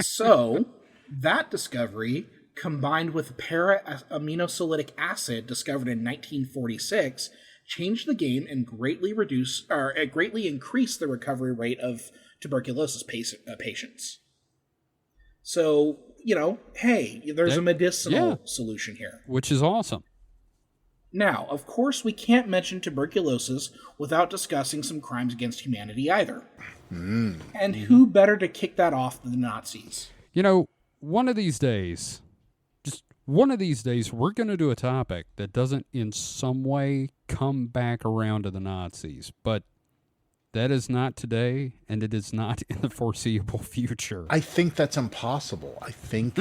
So, that discovery, combined with para-aminosylic acid discovered in 1946, changed the game and greatly increased the recovery rate of tuberculosis patients. So, hey, there's a medicinal solution here. which is awesome. Now, of course, we can't mention tuberculosis without discussing some crimes against humanity either. And who better to kick that off than the Nazis? One of these days, we're going to do a topic that doesn't in some way come back around to the Nazis. But that is not today, and it is not in the foreseeable future. I think that's impossible. I think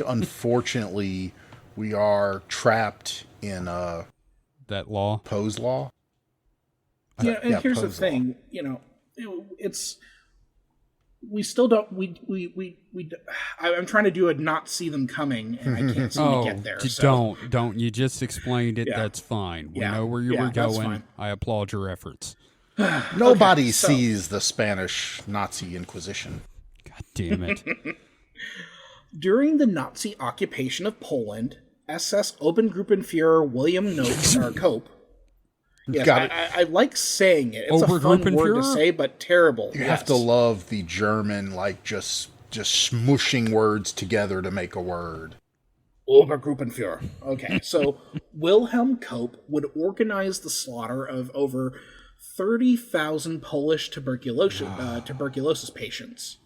unfortunately we are trapped in that law. Poe's law. Yeah, and here's the Poe's thing, it's we still don't I'm trying to do a not see them coming, and I can't seem to get there. Don't. You just explained it. Yeah. That's fine. We Yeah. know where you Yeah, were that's going. fine. I applaud your efforts. Nobody sees the Spanish Nazi Inquisition. God damn it. During the Nazi occupation of Poland, SS Obergruppenführer William Cope. Yes, Got it. I like saying it. It's a fun word to say, but terrible. You have to love the German, like just smushing words together to make a word. Obergruppenführer. Okay, so Wilhelm Cope would organize the slaughter of over 30,000 Polish tuberculosis patients.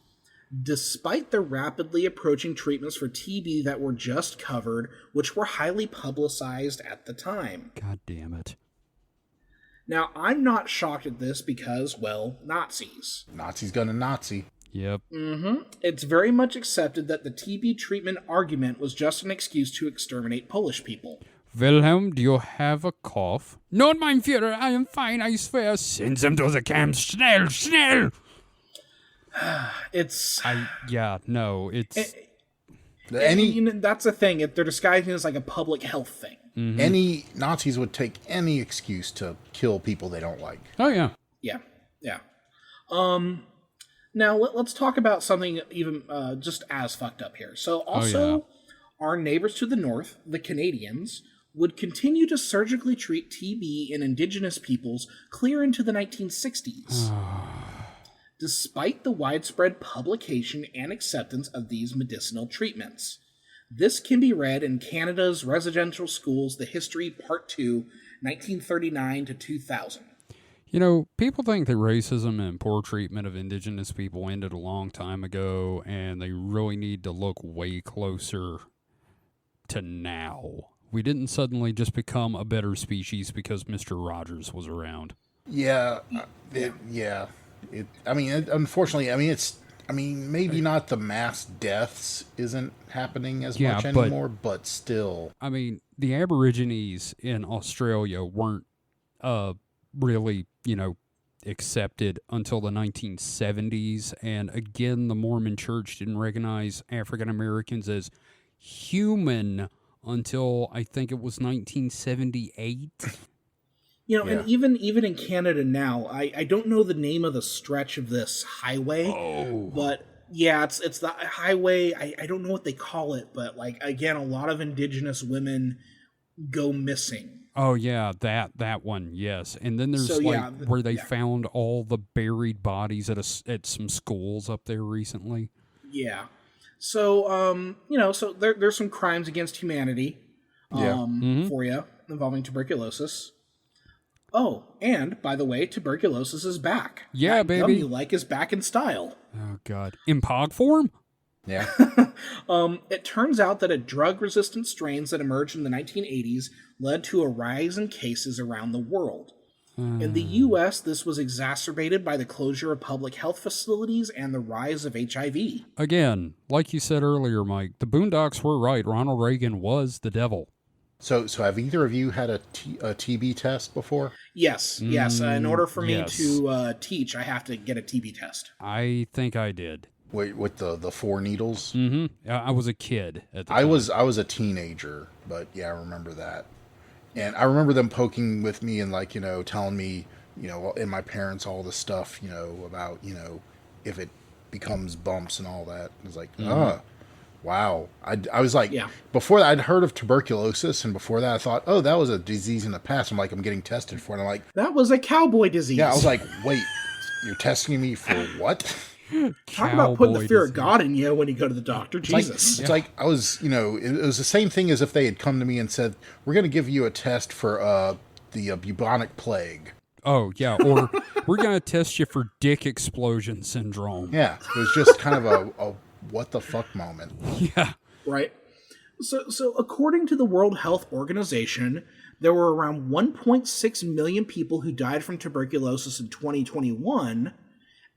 Despite the rapidly approaching treatments for TB that were just covered, which were highly publicized at the time. God damn it. Now, I'm not shocked at this because, well, Nazis. Nazi's gonna Nazi. Yep. It's very much accepted that the TB treatment argument was just an excuse to exterminate Polish people. Wilhelm, do you have a cough? Not mein Führer, I am fine, I swear. Send them to the camps, schnell, schnell! It's... that's the thing. They're disguising it as like a public health thing. Mm-hmm. Any Nazis would take any excuse to kill people they don't like. Oh, yeah. Yeah. Now, let's talk about something even just as fucked up here. So, also, our neighbors to the north, the Canadians, would continue to surgically treat TB in indigenous peoples clear into the 1960s. Despite the widespread publication and acceptance of these medicinal treatments. This can be read in Canada's Residential Schools, The History, Part 2, 1939 to 2000. People think that racism and poor treatment of indigenous people ended a long time ago, and they really need to look way closer to now. We didn't suddenly just become a better species because Mr. Rogers was around. Yeah, unfortunately, maybe not the mass deaths isn't happening as much anymore, but still. I mean, the Aborigines in Australia weren't really, accepted until the 1970s. And again, the Mormon Church didn't recognize African Americans as human until I think it was 1978. You know, and even in Canada now, I don't know the name of the stretch of this highway, but yeah, it's the highway. I don't know what they call it, but like again, a lot of Indigenous women go missing. Oh yeah, that one, yes. And then there's where they found all the buried bodies at some schools up there recently. Yeah. So you know, so there's some crimes against humanity for you involving tuberculosis. Oh, and by the way, tuberculosis is back. Yeah, that baby. Gum you like is back in style. Oh God, in POG form? Yeah. It turns out that drug-resistant strains that emerged in the 1980s led to a rise in cases around the world. In the U.S., this was exacerbated by the closure of public health facilities and the rise of HIV. Again, like you said earlier, Mike, the Boondocks were right. Ronald Reagan was the devil. So have either of you had a TB test before? Yes. In order for me to teach, I have to get a TB test. I think I did. With the 4 needles? Mm-hmm. I was a kid at the time. I was a teenager, but yeah, I remember that. And I remember them poking with me and like, you know, telling me, you know, and my parents all the stuff, you know, about, you know, if it becomes bumps and all that. It was like, wow. I was like, before that, I'd heard of tuberculosis, and before that, I thought, oh, that was a disease in the past. I'm like, I'm getting tested for it. And I'm like, that was a cowboy disease. Yeah, I was like, wait, you're testing me for what? Talk about putting the fear of God in you when you go to the doctor. Jesus. It's like I was, you know, it was the same thing as if they had come to me and said, we're going to give you a test for the bubonic plague. Oh, yeah, or we're going to test you for dick explosion syndrome. Yeah, it was just kind of a what the fuck moment. Yeah. Right. So according to the World Health Organization, there were around 1.6 million people who died from tuberculosis in 2021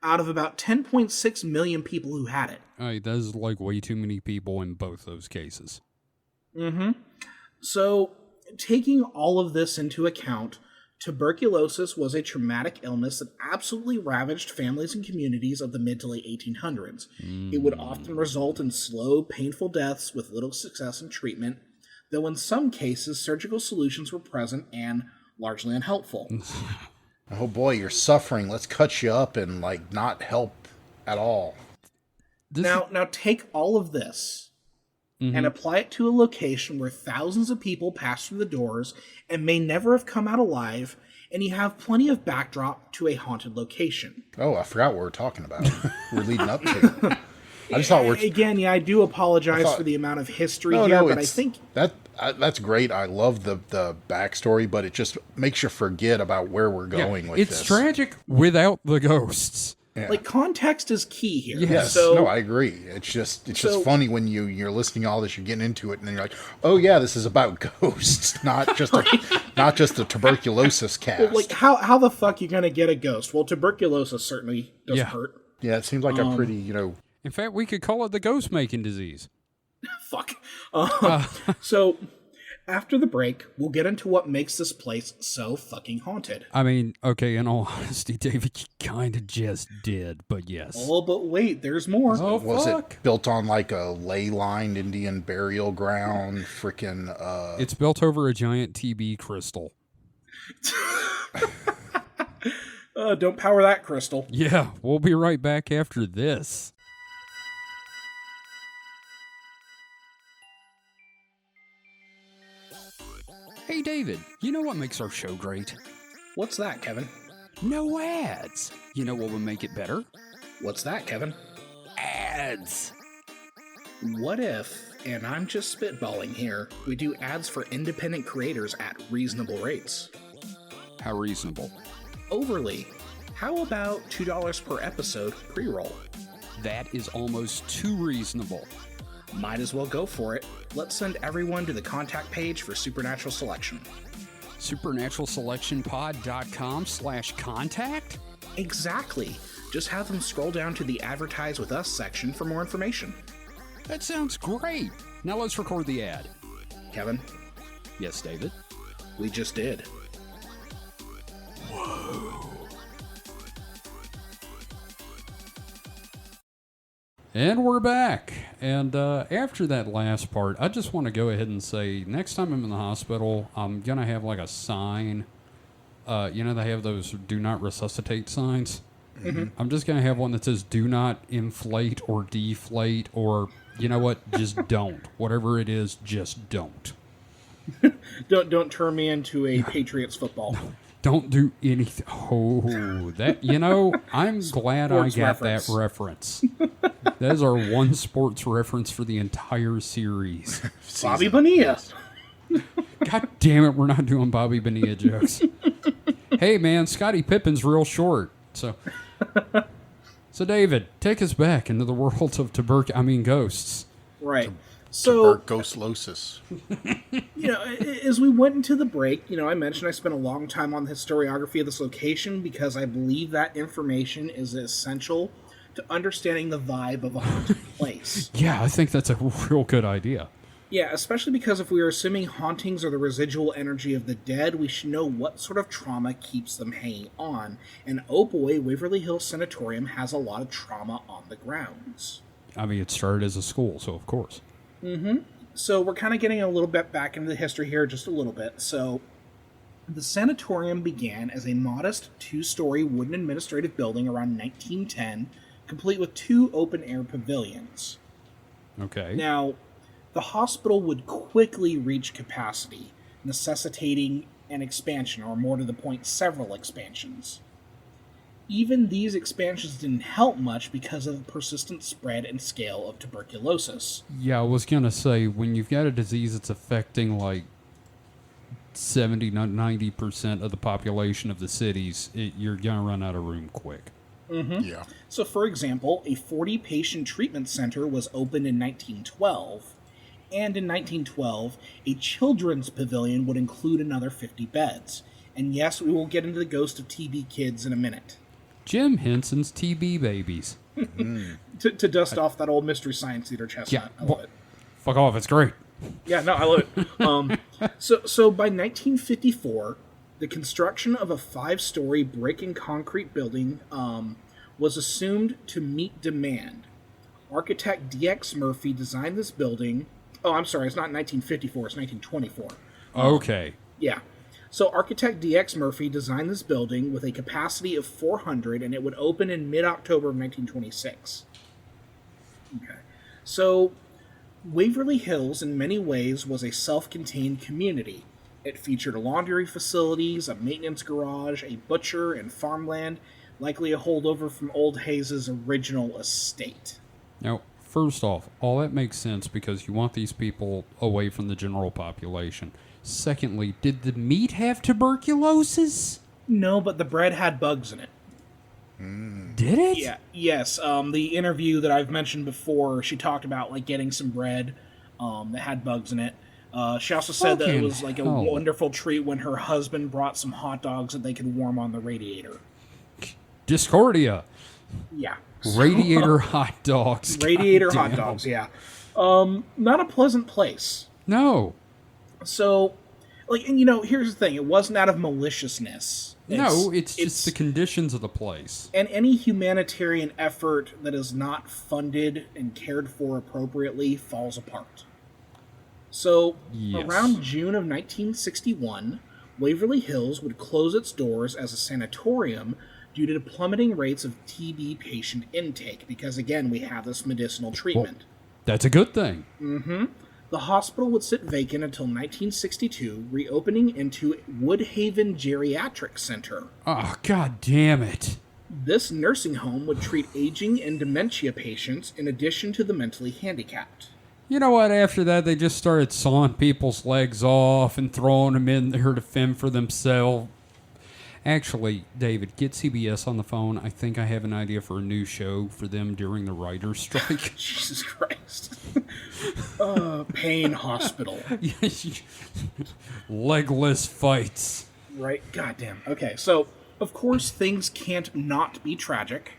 out of about 10.6 million people who had it. That is like way too many people in both those cases. Mm-hmm. So taking all of this into account, tuberculosis was a traumatic illness that absolutely ravaged families and communities of the mid to late 1800s. It would often result in slow, painful deaths with little success in treatment, though in some cases surgical solutions were present and largely unhelpful. Oh boy, you're suffering. Let's cut you up and like not help at all. Now take all of this and apply it to a location where thousands of people pass through the doors and may never have come out alive, and you have plenty of backdrop to a haunted location. Oh, I forgot what we're talking about. We're leading up to. I just thought I do apologize for the amount of history here, but I think that's great. I love the backstory, but it just makes you forget about where we're going with this. It's tragic without the ghosts. Yeah. Like, context is key here. Yes, no, I agree. It's just funny when you're listening to all this, you're getting into it, and then you're like, oh yeah, this is about ghosts, not just the tuberculosis cast. Well, like, how the fuck you gonna get a ghost? Well, tuberculosis certainly does hurt. Yeah, it seems like a pretty, you know. In fact, we could call it the ghost-making disease. Fuck. So, after the break, we'll get into what makes this place so fucking haunted. I mean, okay, in all honesty, David, you kind of just did, but yes. Oh, but wait, there's more. Oh, Was it built on like a ley-lined Indian burial ground? Freaking. It's built over a giant TB crystal. Don't power that crystal. Yeah, we'll be right back after this. Hey, David, you know what makes our show great? What's that, Kevin? No ads. You know what would make it better? What's that, Kevin? Ads. What if, and I'm just spitballing here, we do ads for independent creators at reasonable rates? How reasonable? Overly. How about $2 per episode pre-roll? That is almost too reasonable. Might as well go for it. Let's send everyone to the contact page for Supernatural Selection. SupernaturalSelection.pod.com/contact? Exactly. Just have them scroll down to the Advertise With Us section for more information. That sounds great. Now let's record the ad. Kevin? Yes, David? We just did. Whoa. And we're back. And after that last part, I just want to go ahead and say, next time I'm in the hospital, I'm going to have like a sign. They have those do not resuscitate signs. Mm-hmm. I'm just going to have one that says do not inflate or deflate, or, you know what, just don't. Whatever it is, just don't. Don't turn me into a Patriots football. No, don't do anything. Oh, that, I'm glad I got that reference. That is our one sports reference for the entire series. Bobby Bonilla. God damn it, we're not doing Bobby Bonilla jokes. Hey, man, Scottie Pippen's real short. So David, take us back into the world of ghosts. Right. So, Tuberculosis. As we went into the break, I mentioned I spent a long time on the historiography of this location because I believe that information is essential to understanding the vibe of a haunted place. Yeah, I think that's a real good idea. Yeah, especially because if we are assuming hauntings are the residual energy of the dead, we should know what sort of trauma keeps them hanging on. And oh boy, Waverly Hills Sanatorium has a lot of trauma on the grounds. It started as a school, so of course. Mm-hmm. So we're kind of getting a little bit back into the history here, just a little bit. So the sanatorium began as a modest 2-story wooden administrative building around 1910, complete with 2 open-air pavilions. Okay. Now, the hospital would quickly reach capacity, necessitating an expansion, or more to the point, several expansions. Even these expansions didn't help much because of the persistent spread and scale of tuberculosis. Yeah, I was going to say, when you've got a disease that's affecting like 70, 90% of the population of the cities, you're going to run out of room quick. Mm-hmm. Yeah. So, for example, a 40-patient treatment center was opened in 1912, and in 1912, a children's pavilion would include another 50 beds. And yes, we will get into the ghost of TB kids in a minute. Jim Henson's TB babies. to dust off that old Mystery Science Theater chestnut. I love it. Fuck off, it's great. Yeah, no, I love it. So by 1954, the construction of a 5-story brick and concrete building was assumed to meet demand. Architect D.X. Murphy designed this building. Oh, I'm sorry, it's not 1954, it's 1924. Okay. Yeah. So architect D.X. Murphy designed this building with a capacity of 400, and it would open in mid-October of 1926. Okay. So Waverly Hills, in many ways, was a self-contained community. It featured laundry facilities, a maintenance garage, a butcher, and farmland, likely a holdover from Old Hayes' original estate. Now, first off, all that makes sense because you want these people away from the general population. Secondly, did the meat have tuberculosis? No, but the bread had bugs in it. Did it? Yeah. Yes. The interview that I've mentioned before, she talked about getting some bread that had bugs in it. She also said that it was a wonderful treat when her husband brought some hot dogs that they could warm on the radiator. Discordia. Yeah. Radiator hot dogs. Radiator hot dogs. Yeah. Not a pleasant place. No. So, here's the thing. It wasn't out of maliciousness. It's just the conditions of the place. And any humanitarian effort that is not funded and cared for appropriately falls apart. So, around June of 1961, Waverly Hills would close its doors as a sanatorium due to plummeting rates of TB patient intake, because, again, we have this medicinal treatment. Well, that's a good thing. Mm-hmm. The hospital would sit vacant until 1962, reopening into Woodhaven Geriatric Center. Oh, God damn it. This nursing home would treat aging and dementia patients in addition to the mentally handicapped. You know what? After that, they just started sawing people's legs off and throwing them in there to fend for themselves. Actually, David, get CBS on the phone. I think I have an idea for a new show for them during the writer's strike. Jesus Christ. Pain Hospital. Legless fights. Right? Goddamn. Okay, so, of course, things can't not be tragic.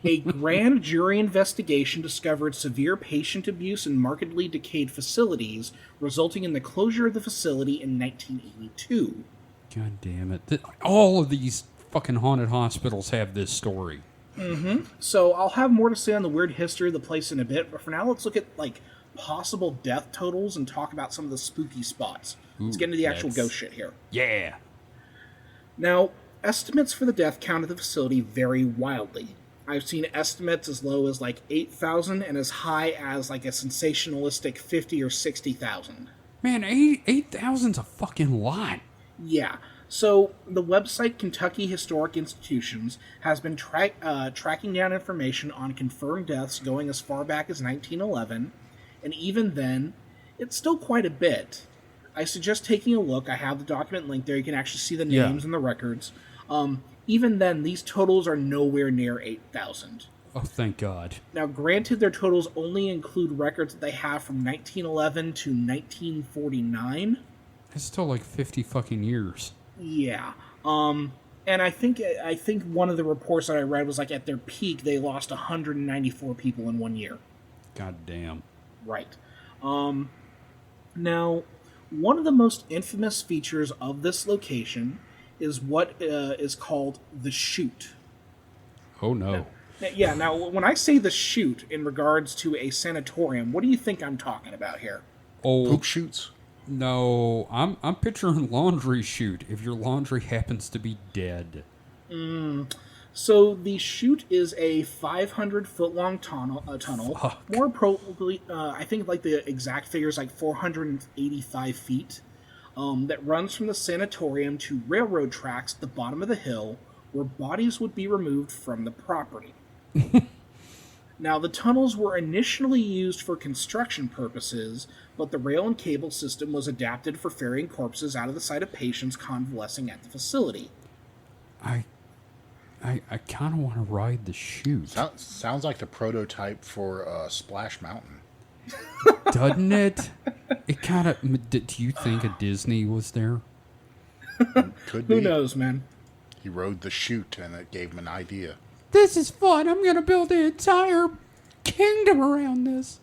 A grand jury investigation discovered severe patient abuse in markedly decayed facilities, resulting in the closure of the facility in 1982. God damn it. All of these fucking haunted hospitals have this story. So I'll have more to say on the weird history of the place in a bit, but for now let's look at like possible death totals and talk about some of the spooky spots. Let's get into the actual ghost shit here. Yeah. Now, estimates for the death count at the facility vary wildly. I've seen estimates as low as like 8,000 and as high as like a sensationalistic 50 or 60,000. Man, 8,000's a fucking lot. Yeah. So the website Kentucky Historic Institutions has been tracking down information on confirmed deaths going as far back as 1911, and even then, it's still quite a bit. I suggest taking a look. I have the document link there. You can actually see the names and the records. Even then, these totals are nowhere near 8,000. Oh, thank God. Now, granted, their totals only include records that they have from 1911 to 1949. It's still like 50 fucking years. Yeah. And I think one of the reports that I read was like at their peak, they lost 194 people in 1 year. God damn. Right. Now, one of the most infamous features of this location is what is called the chute. Oh, no. Now, when I say the chute in regards to a sanatorium, what do you think I'm talking about here? Oh, Poop shoots. no. I'm picturing laundry chute if your laundry happens to be dead. So the chute is a 500-foot-long tunnel. Fuck. More probably, I think like the exact figure is like 485 feet, that runs from the sanatorium to railroad tracks at the bottom of the hill, where bodies would be removed from the property. Now, the tunnels were initially used for construction purposes, but the rail and cable system was adapted for ferrying corpses out of the sight of patients convalescing at the facility. I kind of want to ride the chute. Sounds like the prototype for Splash Mountain. Doesn't it? It kind of... Do you think a Disney was there? Could be. Who knows, man? He rode the chute, and it gave him an idea. This is fun. I'm going to build an entire kingdom around this.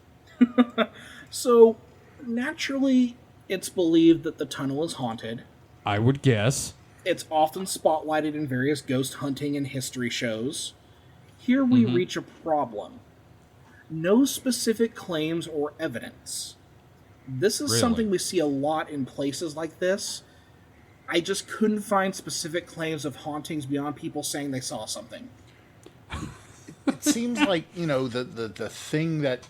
So, naturally, it's believed that the tunnel is haunted. I would guess. It's often spotlighted in various ghost hunting and history shows. Here we reach a problem. No specific claims or evidence. This is Really? something we see a lot in places like this. I just couldn't find specific claims of hauntings beyond people saying they saw something. It seems like, the thing that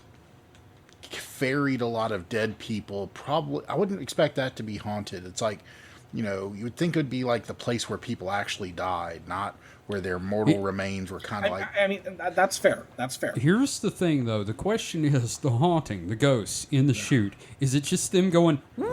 ferried a lot of dead people, probably, I wouldn't expect that to be haunted. It's like, you would think it would be like the place where people actually died, not where their mortal remains were kind of like... I mean, that's fair. That's fair. Here's the thing, though. The question is the haunting, the ghosts in the chute. Is it just them going, whee?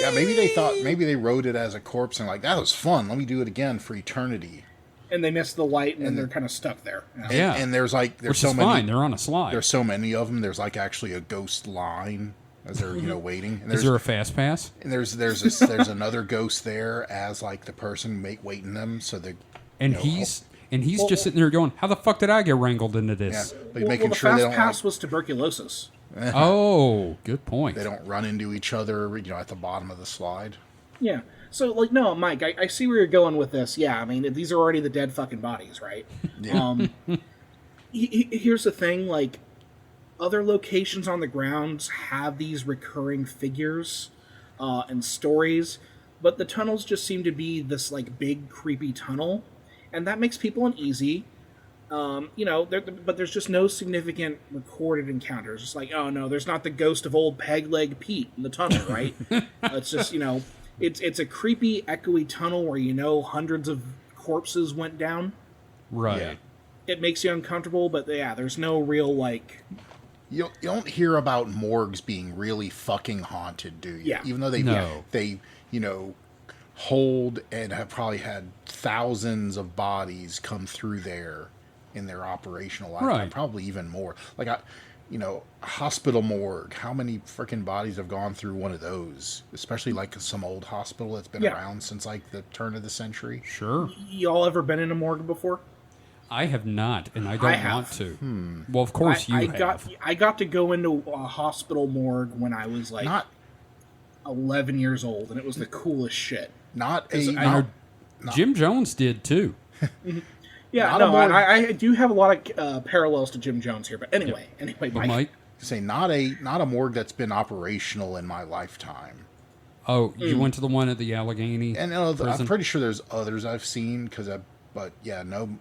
Yeah, maybe they wrote it as a corpse and like, that was fun. Let me do it again for eternity. And they miss the light, and they're kind of stuck there. Yeah. And there's Which so is many... fine. They're on a slide. There's so many of them. There's like actually a ghost line as they're waiting. And Is there a fast pass? And there's another ghost there as like the person waiting them. So they And he's just sitting there going, "How the fuck did I get wrangled into yeah, this?" but making the sure fast they don't pass was tuberculosis. Oh, good point. they don't run into each other. At the bottom of the slide. Yeah. So, like, no, Mike, I see where you're going with this. Yeah, I mean, these are already the dead fucking bodies, right? Yeah. Here's the thing, like, other locations on the grounds have these recurring figures and stories, but the tunnels just seem to be this, like, big, creepy tunnel, and that makes people uneasy. But there's just no significant recorded encounters. It's like, oh, no, there's not the ghost of old Peg Leg Pete in the tunnel, right? It's just, It's a creepy, echoey tunnel where hundreds of corpses went down. Right. Yeah. It makes you uncomfortable, but yeah, there's no real You don't hear about morgues being really fucking haunted, do you? Yeah. Even though they hold and have probably had thousands of bodies come through there in their operational lifetime, Right. probably even more. Like a hospital morgue. How many freaking bodies have gone through one of those? Especially like some old hospital that's been around since like the turn of the century. Sure. Y'all ever been in a morgue before? I have not, and I don't want to. Well, of course you have. I got to go into a hospital morgue when I was like Not 11 years old, and it was the coolest shit. not I a know Jim Jones did too. Yeah, Not a no, morgue. and I do have a lot of parallels to Jim Jones here. But anyway, But Mike. Mike, Say not a morgue that's been operational in my lifetime. oh, you went to the one at the Allegheny And prison? I'm pretty sure there's others I've seen but yeah, none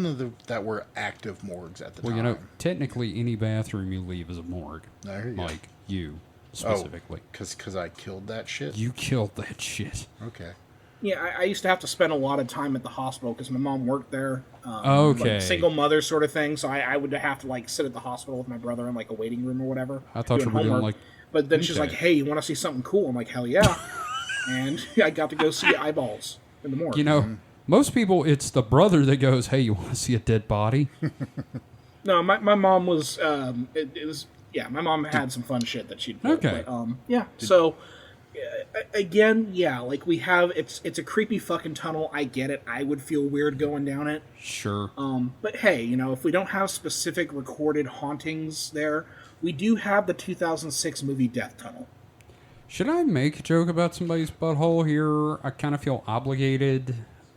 of that were active morgues at the Well, time. you know, technically any bathroom you leave is a morgue. There you go. Like you specifically. Because I killed that shit. You killed that shit. Okay. Yeah, I used to have to spend a lot of time at the hospital because my mom worked there. Okay. Like single mother sort of thing. So I would have to like sit at the hospital with my brother in like a waiting room or whatever. I thought you were doing like. But then she's Okay. like, "Hey, you want to see something cool?" I'm like, "Hell yeah!" And I got to go see eyeballs in the morgue. You know, most people, it's the brother that goes, "Hey, you want to see a dead body?" No, my mom was it was my mom had some fun shit that she'd pull, Okay. But, yeah. So again, yeah, like we have it's a creepy fucking tunnel. I get it. I would feel weird going down it. Sure. But hey, you know, if we don't have specific recorded hauntings there, we do have the 2006 movie Death Tunnel. Should I make a joke about somebody's butthole here? I kind of feel obligated.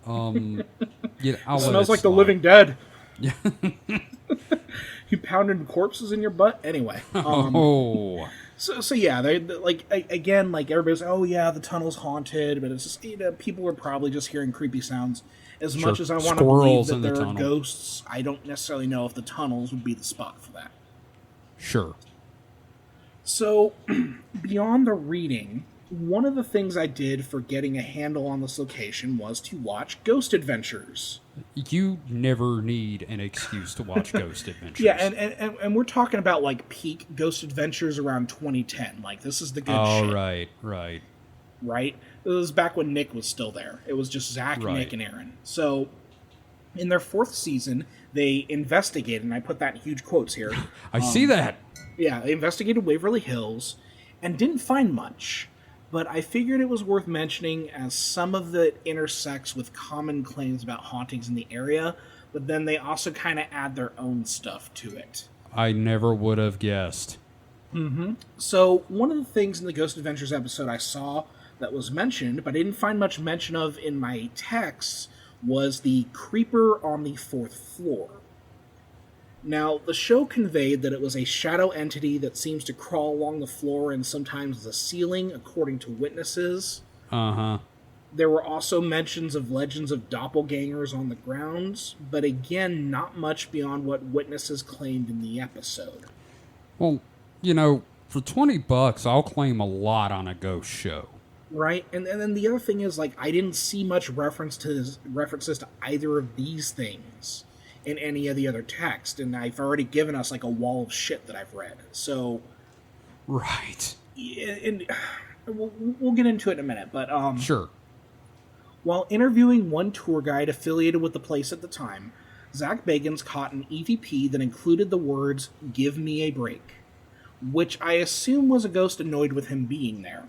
Yeah, I'll let Smells it like the slide. living dead. Yeah. You pounding corpses in your butt. Anyway. Oh. So yeah, they like again, like everybody's, oh yeah, the tunnel's haunted, but it's just people are probably just hearing creepy sounds. As Sure. much as I want to believe Squirrels that in the there are tunnel. ghosts, I don't necessarily know if the tunnels would be the spot for that. Sure. So, beyond the reading, one of the things I did for getting a handle on this location was to watch Ghost Adventures. You never need an excuse to watch Ghost Adventures. Yeah, and we're talking about like peak Ghost Adventures around 2010. Like this is the good shit. Right. Right? It was back when Nick was still there. It was just Zach, Right. Nick, and Aaron. So, in their 4th season, they investigated, and I put that in huge quotes here. I see that. Yeah, they investigated Waverly Hills and didn't find much, but I figured it was worth mentioning as some of it intersects with common claims about hauntings in the area, but then they also kind of add their own stuff to it. I never would have guessed. So, one of the things in the Ghost Adventures episode I saw that was mentioned, but I didn't find much mention of in my texts, was the creeper on the 4th floor. Now, the show conveyed that it was a shadow entity that seems to crawl along the floor and sometimes the ceiling, according to witnesses. Uh-huh. There were also mentions of legends of doppelgangers on the grounds, but again, not much beyond what witnesses claimed in the episode. Well, you know, for $20, I'll claim a lot on a ghost show. Right, and then the other thing is, like, I didn't see much references to either of these things in any of the other text, and I've already given us, like, a wall of shit that I've read. So, Right. and we'll get into it in a minute, but, Sure. while interviewing one tour guide affiliated with the place at the time, Zach Bagans caught an EVP that included the words, "Give me a break," which I assume was a ghost annoyed with him being there.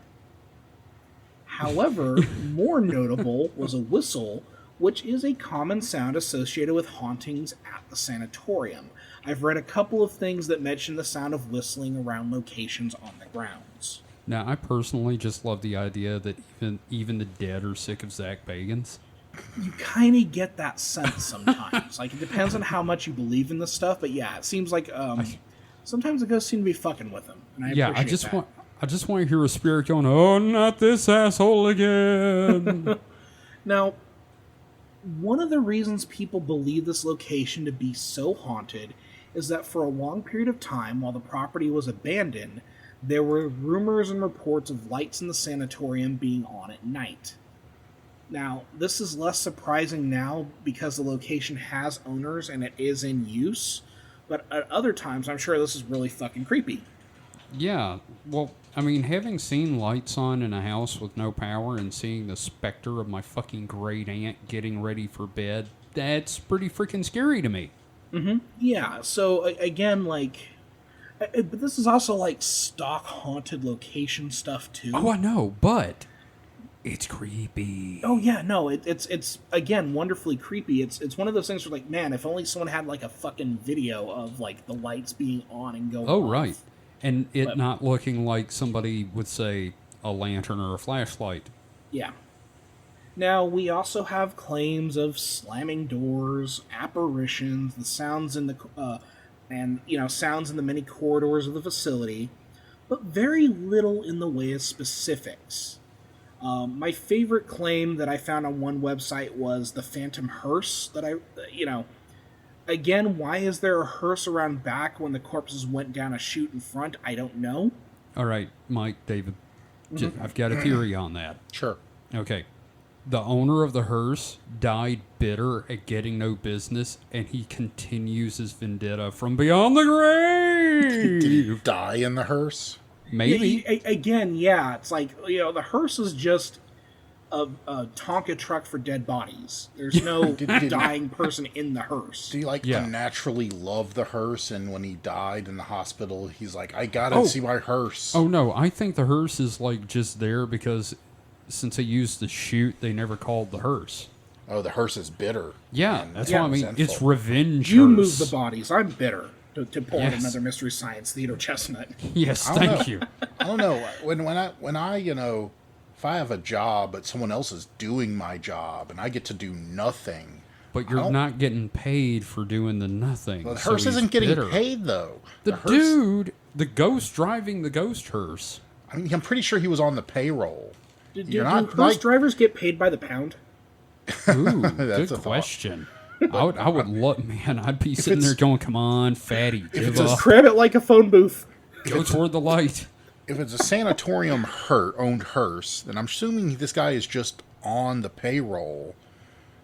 However, more notable was a whistle, which is a common sound associated with hauntings at the sanatorium. I've read a couple of things that mention the sound of whistling around locations on the grounds. Now, I personally just love the idea that even the dead are sick of Zach Bagans. You kind of get that sense sometimes. Like, it depends on how much you believe in this stuff, but yeah, it seems like sometimes the ghosts seem to be fucking with them. And I appreciate that. I just want to hear a spirit going, "Oh, not this asshole again." Now, one of the reasons people believe this location to be so haunted is that for a long period of time, while the property was abandoned, there were rumors and reports of lights in the sanatorium being on at night. Now, this is less surprising now because the location has owners and it is in use, but at other times, I'm sure this is really fucking creepy. Yeah, well, I mean, having seen lights on in a house with no power and seeing the specter of my fucking great aunt getting ready for bed, that's pretty freaking scary to me. Yeah, so again, like, but this is also like stock haunted location stuff too. Oh, I know, but it's creepy. Oh yeah, no, it's again wonderfully creepy. It's one of those things where like, man, if only someone had like a fucking video of like the lights being on and going Oh, off. right. And it not looking like somebody would say a lantern or a flashlight. Yeah. Now, we also have claims of slamming doors, apparitions, the sounds in the sounds in the many corridors of the facility, but very little in the way of specifics. My favorite claim that I found on one website was the phantom hearse. Again, why is there a hearse around back when the corpses went down a chute in front? I don't know. All right, Mike, David, I've got a theory on that. Sure. Okay. The owner of the hearse died bitter at getting no business, and he continues his vendetta from beyond the grave. Did he die in the hearse? Maybe. Again, yeah, it's like, the hearse is just a Tonka truck for dead bodies. There's no dying person in the hearse. Do you unnaturally love the hearse, and when he died in the hospital, he's like, I gotta see my hearse. Oh, no, I think the hearse is just there because since they used the chute, they never called the hearse. Oh, the hearse is bitter. Yeah, that's what I mean. Resentful. It's revenge. You hearse. move the bodies. I'm bitter. To pull out another Mystery Science Theater chestnut. Yes, thank you. I don't know. When I if I have a job but someone else is doing my job and I get to do nothing. But you're not getting paid for doing the nothing. Well, the hearse isn't getting paid though. The hearse, the ghost driving the ghost hearse. I mean, I'm pretty sure he was on the payroll. Do hearse drivers get paid by the pound? Ooh, good question. I would love, man. I'd be sitting there going, "Come on, fatty, give up. Grab it like a phone booth. Go toward the light." If it's a sanatorium owned hearse, then I'm assuming this guy is just on the payroll.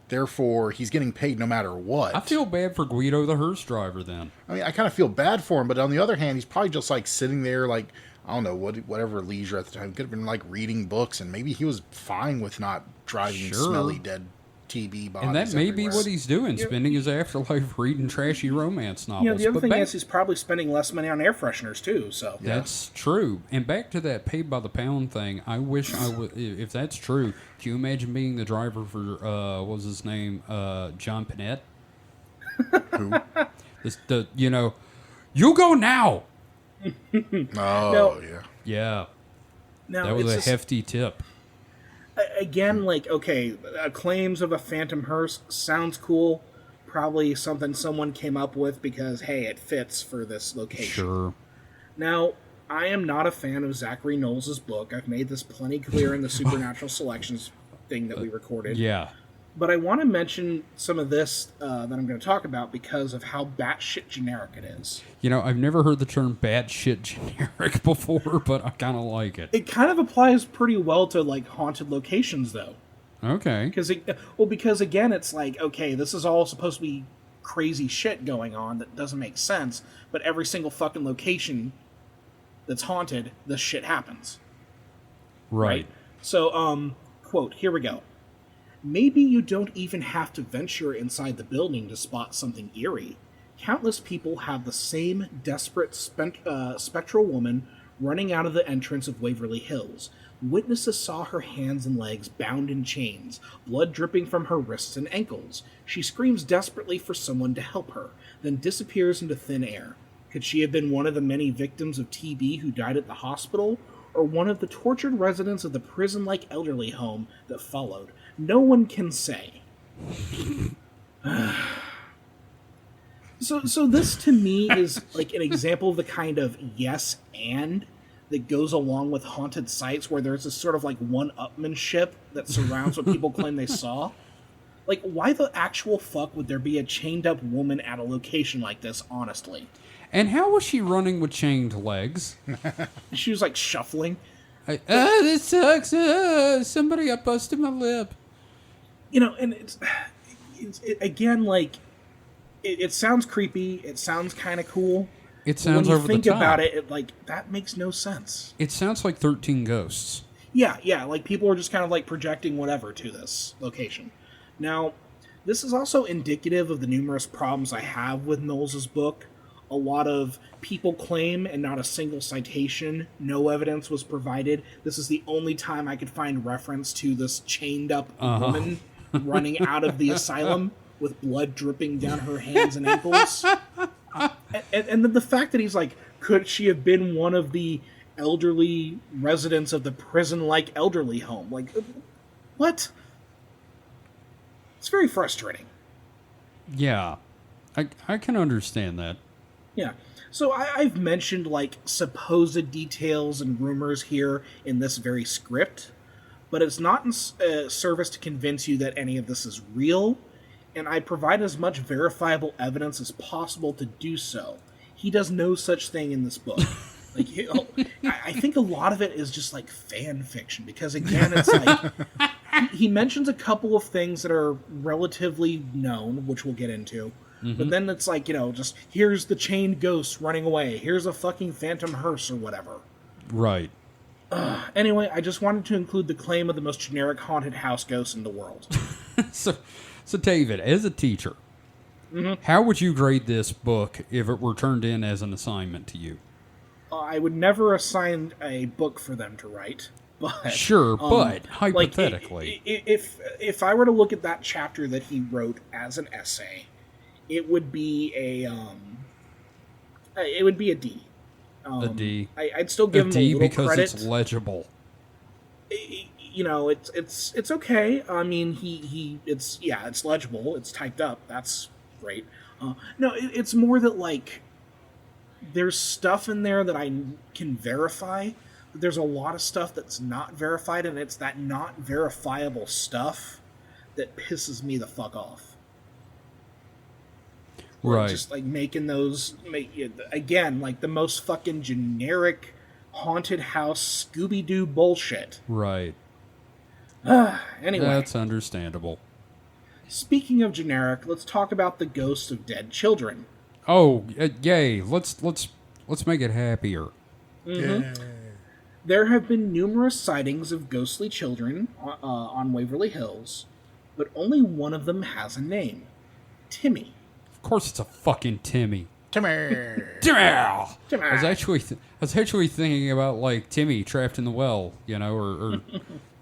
Therefore, he's getting paid no matter what. I feel bad for Guido, the hearse driver. Then I mean, I kind of feel bad for him, but on the other hand, he's probably just sitting there, I don't know, whatever leisure at the time. Could have been reading books, and maybe he was fine with not driving smelly dead TB bodies. And that may everywhere. be what he's doing, spending his afterlife reading trashy romance novels. The other thing is he's probably spending less money on air fresheners too. So that's true. And back to that paid by the pound thing. I wish I would. If that's true, can you imagine being the driver for what was his name? John Panette. Who? You go now. Oh yeah. Yeah. Now, that was a hefty tip. Again, claims of a phantom hearse sounds cool. Probably something someone came up with because, hey, it fits for this location. Sure. Now, I am not a fan of Zachary Knowles' book. I've made this plenty clear in the Supernatural Selections thing that we recorded. Yeah. But I want to mention some of this that I'm going to talk about because of how batshit generic it is. I've never heard the term batshit generic before, but I kind of like it. It kind of applies pretty well to haunted locations, though. Okay. Because again, it's okay, this is all supposed to be crazy shit going on that doesn't make sense, but every single fucking location that's haunted, this shit happens. Right. So, quote, here we go. Maybe you don't even have to venture inside the building to spot something eerie. Countless people have the same desperate spectral woman running out of the entrance of Waverly Hills. Witnesses saw her hands and legs bound in chains, blood dripping from her wrists and ankles. She screams desperately for someone to help her, then disappears into thin air. Could she have been one of the many victims of TB who died at the hospital, or one of the tortured residents of the prison-like elderly home that followed? No one can say. So this to me is an example of the kind of yes and that goes along with haunted sites where there's this sort of one-upmanship that surrounds what people claim they saw. Why the actual fuck would there be a chained-up woman at a location like this, honestly? And how was she running with chained legs? She was shuffling. This sucks. Somebody, I busted my lip. And it's again, it sounds creepy. It sounds kind of cool. It sounds over the top. When you think about it, that makes no sense. It sounds like 13 Ghosts. Yeah. People are just kind of projecting whatever to this location. Now, this is also indicative of the numerous problems I have with Knowles' book. A lot of people claim, and not a single citation, no evidence was provided. This is the only time I could find reference to this chained up woman running out of the asylum with blood dripping down her hands and ankles. And the fact that he's could she have been one of the elderly residents of the prison-like elderly home? What? It's very frustrating. Yeah. I can understand that. Yeah. So I've mentioned like supposed details and rumors here in this very script, but it's not in service to convince you that any of this is real, and I provide as much verifiable evidence as possible to do so. He does no such thing in this book. Like, I think a lot of it is just like fan fiction because again, it's like he mentions a couple of things that are relatively known, which we'll get into. But then it's like, just here's the chained ghost running away. Here's a fucking phantom hearse or whatever. Right. Anyway, I just wanted to include the claim of the most generic haunted house ghost in the world. So David, as a teacher, how would you grade this book if it were turned in as an assignment to you? I would never assign a book for them to write. But, sure, but hypothetically. If I were to look at that chapter that he wrote as an essay, it would be a D. A D. I'd still give him a little because credit. It's legible. It's okay. I mean, it's legible. It's typed up. That's great. No, it's more that like there's stuff in there that I can verify. But there's a lot of stuff that's not verified, and it's that not verifiable stuff that pisses me the fuck off. Right. Just like making those again like the most fucking generic haunted house Scooby-Doo bullshit. Right. Anyway, that's understandable. Speaking of generic, let's talk about the ghosts of dead children. Oh, yay! Let's make it happier. Yeah. There have been numerous sightings of ghostly children on Waverly Hills, but only one of them has a name: Timmy. Of course, it's a fucking Timmy. Timmy. I was actually thinking about like Timmy trapped in the well, or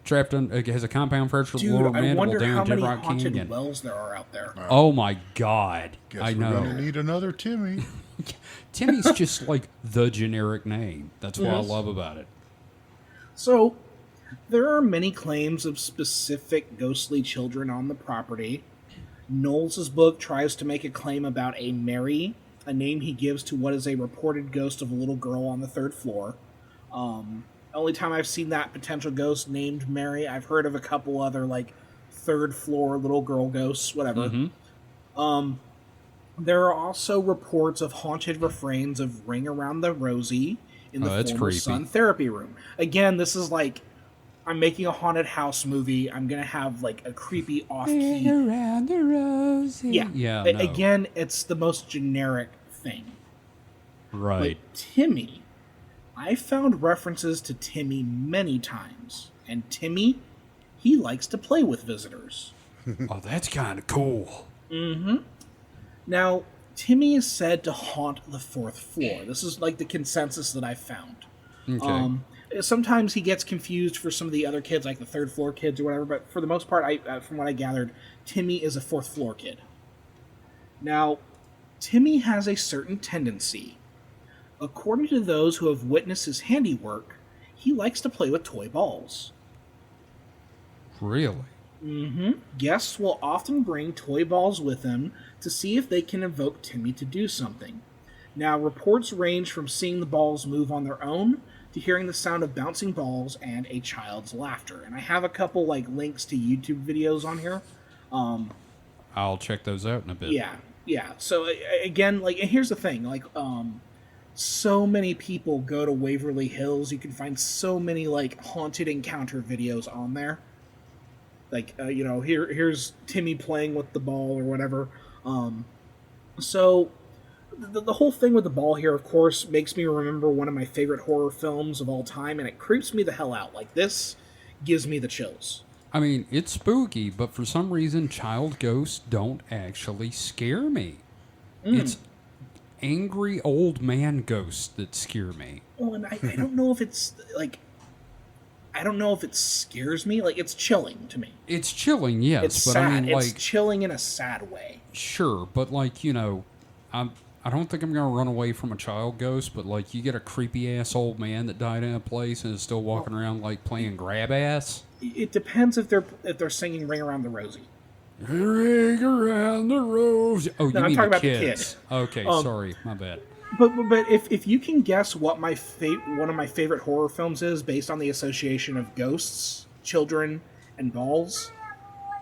trapped in has a compound fracture of the lower Dude, I mandible wonder how down many Jet Rock haunted Canyon. wells there are out there. Oh my god! Guess I we're know. gonna need another Timmy. Timmy's just like the generic name. That's what I love about it. So, there are many claims of specific ghostly children on the property. Knowles' book tries to make a claim about a Mary, a name he gives to what is a reported ghost of a little girl on the 3rd floor. Only time I've seen that potential ghost named Mary, I've heard of a couple other, like, 3rd floor little girl ghosts, whatever. There are also reports of haunted refrains of Ring Around the Rosie in the former creepy. Sun therapy room. Again, this is like, I'm making a haunted house movie. I'm going to have, like, a creepy off-key... Around the Rosie. Yeah. No. Again, it's the most generic thing. Right. But Timmy, I found references to Timmy many times. And Timmy, he likes to play with visitors. Oh, that's kind of cool. Now, Timmy is said to haunt the 4th floor. This is, like, the consensus that I've found. Okay. Sometimes he gets confused for some of the other kids, like the 3rd floor kids or whatever, but for the most part, from what I gathered, Timmy is a 4th floor kid. Now, Timmy has a certain tendency. According to those who have witnessed his handiwork, he likes to play with toy balls. Really? Guests will often bring toy balls with them to see if they can evoke Timmy to do something. Now, reports range from seeing the balls move on their own to hearing the sound of bouncing balls and a child's laughter. And I have a couple like links to YouTube videos on here. I'll check those out in a bit. Yeah. So again, like, and here's the thing, like, so many people go to Waverly Hills. You can find so many like haunted encounter videos on there. Like, here's Timmy playing with the ball or whatever. So the whole thing with the ball here, of course, makes me remember one of my favorite horror films of all time, and it creeps me the hell out. Like, this gives me the chills. I mean, it's spooky, but for some reason, child ghosts don't actually scare me. It's angry old man ghosts that scare me. Oh, and I don't know if it's, like... I don't know if it scares me. Like, it's chilling to me. It's chilling, yes. It's but sad. I mean, like... It's chilling in a sad way. Sure, but, like, I don't think I'm going to run away from a child ghost, but, like, you get a creepy-ass old man that died in a place and is still walking around, like, playing grab-ass. It depends if they're singing Ring Around the Rosie. Ring around the rose. Oh, you No, I'm mean talking the about the kids? kid. Okay, sorry, my bad. But if you can guess what one of my favorite horror films is based on the association of ghosts, children, and balls,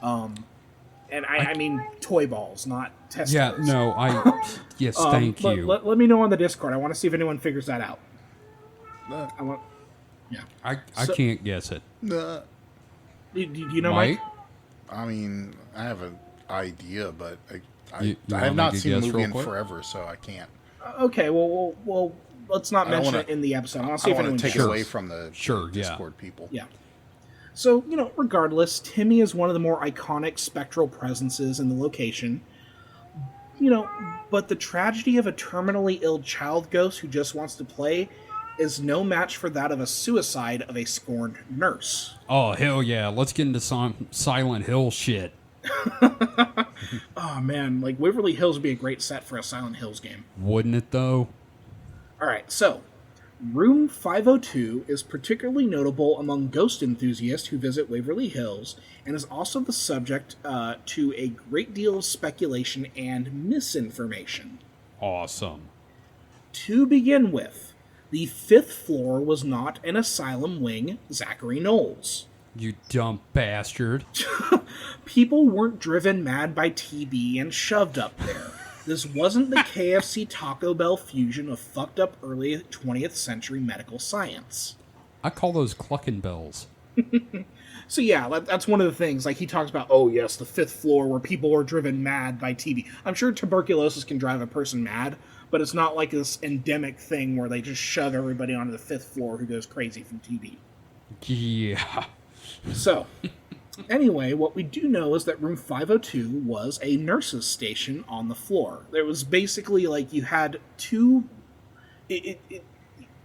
and I mean toy balls, not testicles. Yeah, no, yes, thank But you. let me know on the Discord. I want to see if anyone figures that out. I want. Yeah. I can't guess it. Nah. Do you know, Mike? I mean, I have an idea, but I You have wanna not make a seen the guess movie real in quick? forever, so I can't. Okay. Well. Let's not I don't mention wanna- it in the episode. I want to I see if want anyone to take guesses. it away from the Discord people. Yeah. So, regardless, Timmy is one of the more iconic spectral presences in the location. But the tragedy of a terminally ill child ghost who just wants to play is no match for that of a suicide of a scorned nurse. Oh, hell yeah. Let's get into some Silent Hill shit. Oh, man, like Waverly Hills would be a great set for a Silent Hills game. Wouldn't it, though? Alright, so, Room 502 is particularly notable among ghost enthusiasts who visit Waverly Hills, and is also the subject to a great deal of speculation and misinformation. Awesome. To begin with, the 5th floor was not an asylum wing, Zachary Knowles. You dumb bastard. People weren't driven mad by TB and shoved up there. This wasn't the KFC Taco Bell fusion of fucked up early 20th century medical science. I call those clucking bells. So yeah, that's one of the things. Like he talks about, oh yes, the 5th floor where people are driven mad by TB. I'm sure tuberculosis can drive a person mad, but it's not like this endemic thing where they just shove everybody onto the 5th floor who goes crazy from TB. Yeah. So, anyway, what we do know is that room 502 was a nurse's station on the floor. There was basically like you had two. The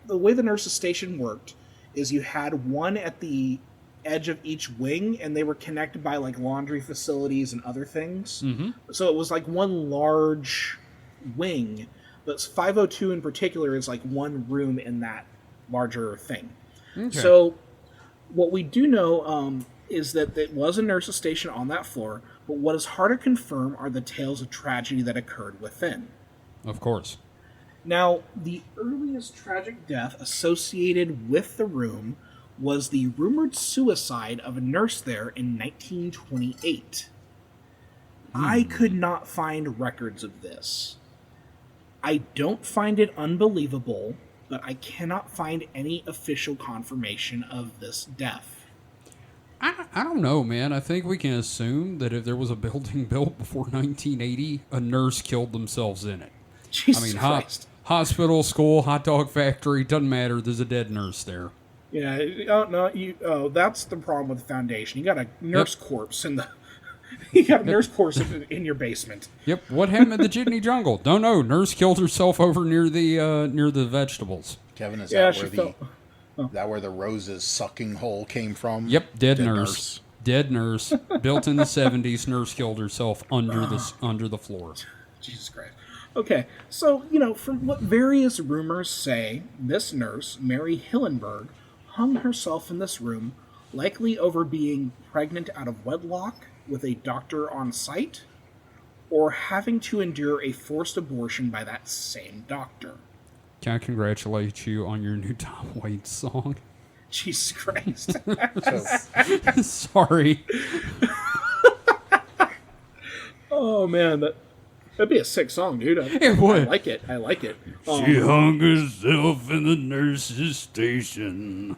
way the nurse's station worked is you had one at the edge of each wing, and they were connected by like laundry facilities and other things. Mm-hmm. So it was like one large wing, but 502 in particular is like one room in that larger thing. Okay. So what we do know is that it was a nurse's station on that floor, but what is hard to confirm are the tales of tragedy that occurred within. Of course. Now, the earliest tragic death associated with the room was the rumored suicide of a nurse there in 1928. I could not find records of this. I don't find it unbelievable, but I cannot find any official confirmation of this death. I don't know, man. I think we can assume that if there was a building built before 1980, a nurse killed themselves in it. Jesus Christ. Hospital, school, hot dog factory, doesn't matter. There's a dead nurse there. Yeah, that's the problem with the Foundation. You got a nurse corpse in the... You got a nurse corpse in your basement. Yep. What happened in the Jitney Jungle? Don't know. Nurse killed herself over near the vegetables. Kevin, is Yeah, that where the rose's sucking hole came from? Yep. Dead nurse. Dead nurse. Built in the 70s. Nurse killed herself under the floor. Jesus Christ. Okay, so, from what various rumors say, this nurse, Mary Hillenberg, hung herself in this room, likely over being pregnant out of wedlock with a doctor on site, or having to endure a forced abortion by that same doctor. Can I congratulate you on your new Tom Waits song? Jesus Christ. Sorry. Oh, man, that'd be a sick song, dude. It would. I like it. She hung herself in the nurse's station.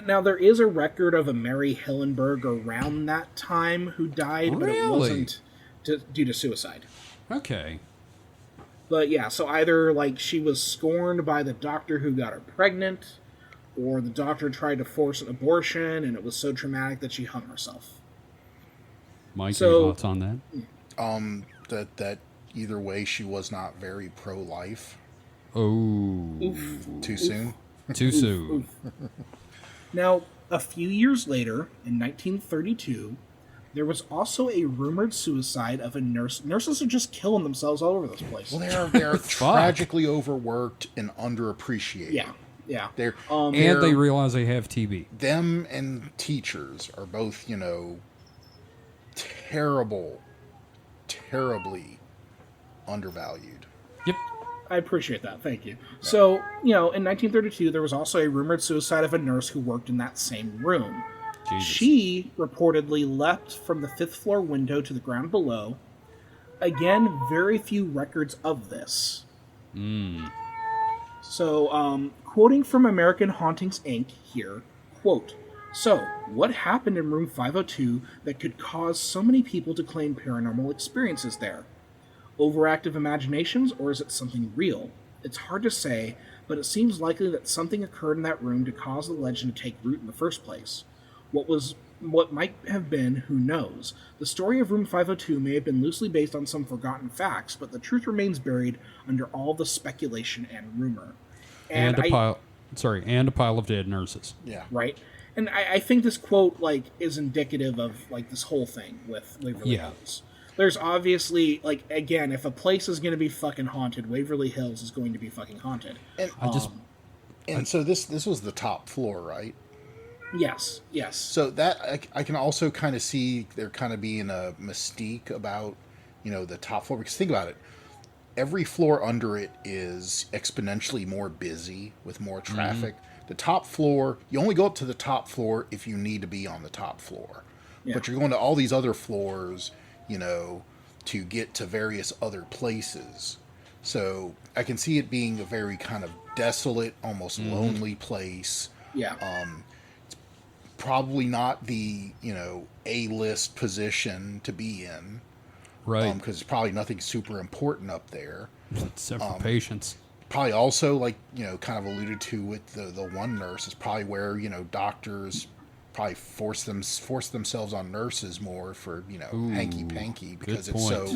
Now, there is a record of a Mary Hillenberg around that time who died, but it wasn't due to suicide. Okay. But yeah, so either like she was scorned by the doctor who got her pregnant, or the doctor tried to force an abortion, and it was so traumatic that she hung herself. Mike, any thoughts on that? That either way, she was not very pro-life. Oh. Oof. Too soon? Too soon. Now, a few years later, in 1932, there was also a rumored suicide of a nurse. Nurses are just killing themselves all over this place. Well, they're tragically overworked and underappreciated. Yeah. And they realize they have TB. Them and teachers are both, terrible terribly undervalued. Yep. I appreciate that. Thank you. So, in 1932, there was also a rumored suicide of a nurse who worked in that same room. Jesus. She reportedly leapt from the 5th floor window to the ground below. Again, very few records of this. So, quoting from American Hauntings, Inc. here, quote, "So, what happened in room 502 that could cause so many people to claim paranormal experiences there? Overactive imaginations, or is it something real? It's hard to say, but it seems likely that something occurred in that room to cause the legend to take root in the first place. What might have been, who knows? The story of room 502 may have been loosely based on some forgotten facts, but the truth remains buried under all the speculation and rumor." And a pile of dead nurses. Yeah. Right? And I think this quote, is indicative of, this whole thing with Waverly Hills. There's obviously, again, if a place is going to be fucking haunted, Waverly Hills is going to be fucking haunted. And so this was the top floor, right? Yes. So that I can also kind of see there kind of being a mystique about, the top floor. Because think about it. Every floor under it is exponentially more busy with more traffic. The top floor, you only go up to the top floor if you need to be on the top floor. Yeah. But you're going to all these other floors, to get to various other places. So I can see it being a very kind of desolate, almost lonely place. Yeah. Probably not the, A-list position to be in. Right. Because there's probably nothing super important up there. Except for patients. Probably also, kind of alluded to with the one nurse, is probably where, doctors probably force themselves on nurses more for, hanky-panky, because it's so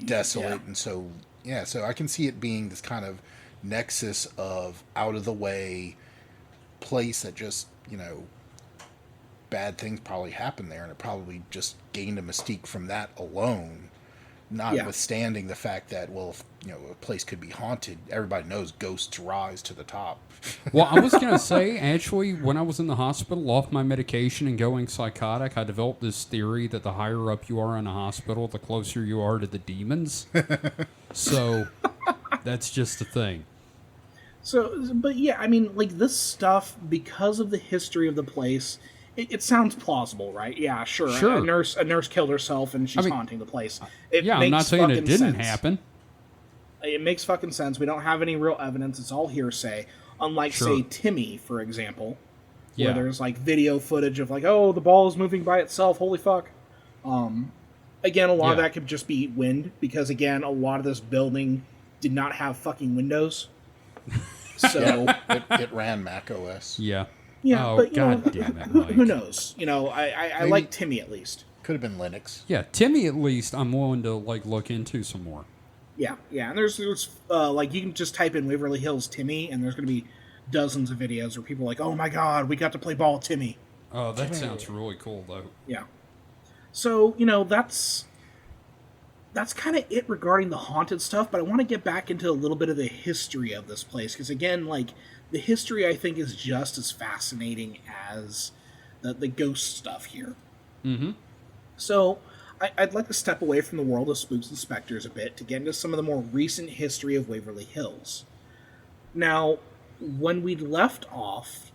desolate and so, so I can see it being this kind of nexus of out-of-the-way place that just, bad things probably happen there, and it probably just gained a mystique from that alone, notwithstanding the fact that, well, if, a place could be haunted, everybody knows ghosts rise to the top. Well, I was going to say, actually, when I was in the hospital off my medication and going psychotic, I developed this theory that the higher up you are in a hospital, the closer you are to the demons. So, that's just a thing. So, but yeah, I mean, this stuff, because of the history of the place, it sounds plausible, right? Yeah, sure. Sure. A nurse killed herself and she's haunting the place. I'm not saying it didn't happen. It makes fucking sense. We don't have any real evidence. It's all hearsay. Unlike, say, Timmy, for example, where there's, video footage of, oh, the ball is moving by itself. Holy fuck. Again, a lot of that could just be wind, because, again, a lot of this building did not have fucking windows. So it ran Mac OS. Yeah. Yeah, but God damn it, Mike. Who knows? I like Timmy at least. Could have been Linux. Yeah, Timmy at least I'm willing to look into some more. Yeah, and there's you can just type in Waverly Hills Timmy, and there's going to be dozens of videos where people are like, oh my god, we got to play ball with Timmy. Oh, that sounds really cool though. Yeah. So that's kind of it regarding the haunted stuff, but I want to get back into a little bit of the history of this place, because again, the history, I think, is just as fascinating as the ghost stuff here. Mm-hmm. So, I'd like to step away from the world of spooks and specters a bit to get into some of the more recent history of Waverly Hills. Now, when we left off,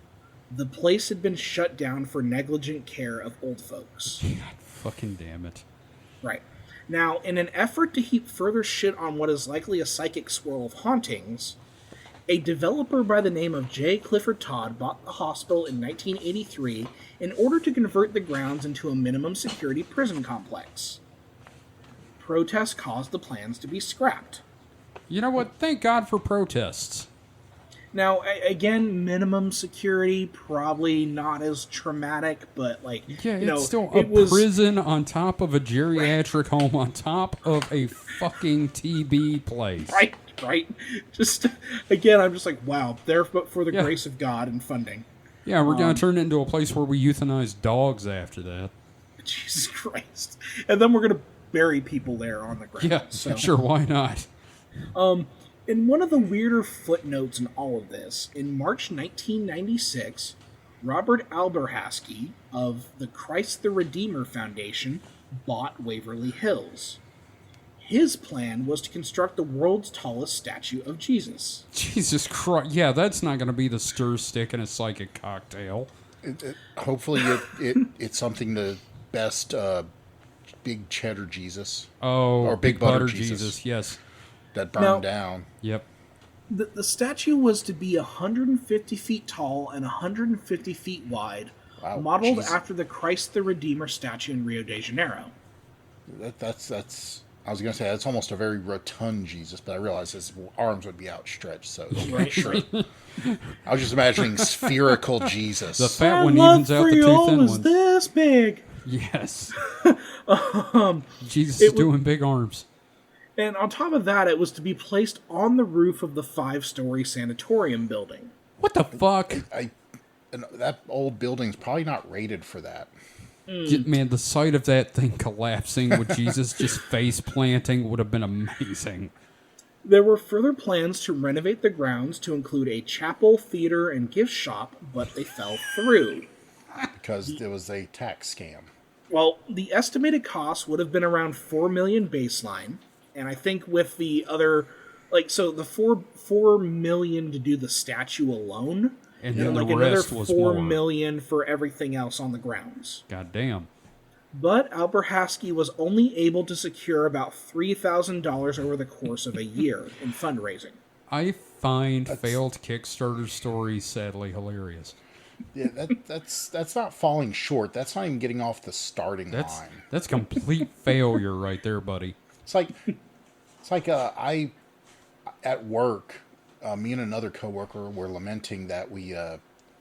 the place had been shut down for negligent care of old folks. God fucking damn it. Right. Now, in an effort to heap further shit on what is likely a psychic swirl of hauntings, a developer by the name of J. Clifford Todd bought the hospital in 1983 in order to convert the grounds into a minimum security prison complex. Protests caused the plans to be scrapped. You know what? Thank God for protests. Now, again, minimum security, probably not as traumatic, but it's still a prison on top of a geriatric home on top of a fucking TB place. Right. Just, again, I'm just like, wow, there but for the grace of God and funding. Yeah, we're going to turn it into a place where we euthanize dogs after that. Jesus Christ. And then we're going to bury people there on the ground. Yeah, sure, why not? In one of the weirder footnotes in all of this, in March 1996, Robert Alberhasky of the Christ the Redeemer Foundation bought Waverly Hills. His plan was to construct the world's tallest statue of Jesus. Jesus Christ. Yeah, that's not going to be the stir stick in a psychic cocktail. Hopefully, it's something to best big cheddar Jesus. Oh, Or big butter Jesus. Yes. That burned down. Yep. The statue was to be 150 feet tall and 150 feet wide, Wow, modeled jeez. after the Christ the Redeemer statue in Rio de Janeiro. That's. I was gonna say that's almost a very rotund Jesus, but I realized his arms would be outstretched. So Right. sure. I was just imagining spherical Jesus. The fat one love evens out for the you two all thin is ones. this big. Yes. Jesus is doing big arms. And on top of that, it was to be placed on the roof of the 5-story sanatorium building. What the fuck? And that old building's probably not rated for that. Man, the sight of that thing collapsing with Jesus just face planting would have been amazing. There were further plans to renovate the grounds to include a chapel, theater, and gift shop, but they fell through. Because it was a tax scam. Well, the estimated cost would have been around $4 million baseline, and I think with the other, so the $4 million to do the statue alone, And then like the another rest was $4 more. million for everything else on the grounds. God damn. But Alberhaski was only able to secure about $3,000 over the course of a year in fundraising. I find failed Kickstarter stories sadly hilarious. Yeah, that's not falling short. That's not even getting off the starting line. That's complete failure right there, buddy. It's like I at work, me and another coworker were lamenting that we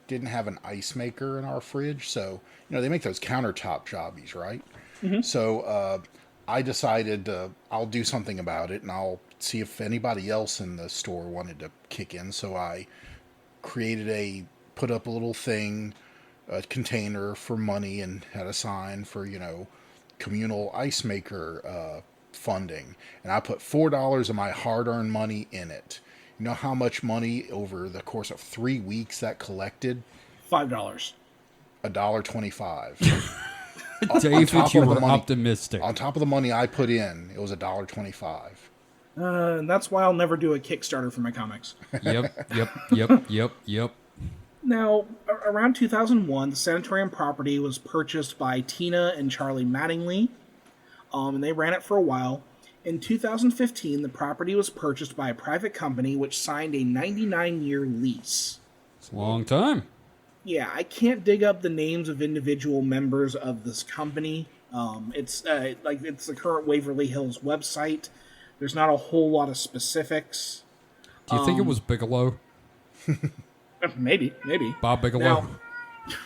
didn't have an ice maker in our fridge. So they make those countertop jobbies, right? Mm-hmm. So I decided I'll do something about it, and I'll see if anybody else in the store wanted to kick in. So I put up a little thing, a container for money, and had a sign for communal ice maker funding, and I put $4 of my hard-earned money in it. You know how much money over the course of 3 weeks that collected? $5. $1.25. David, you were optimistic. On top of the money I put in, it was $1.25. And that's why I'll never do a Kickstarter for my comics. Yep. Now, around 2001, the sanatorium property was purchased by Tina and Charlie Mattingly, and they ran it for a while. In 2015, the property was purchased by a private company which signed a 99-year lease. It's a long time. Yeah, I can't dig up the names of individual members of this company. It's the current Waverly Hills website. There's not a whole lot of specifics. Do you think it was Bigelow? Maybe. Bob Bigelow? Now,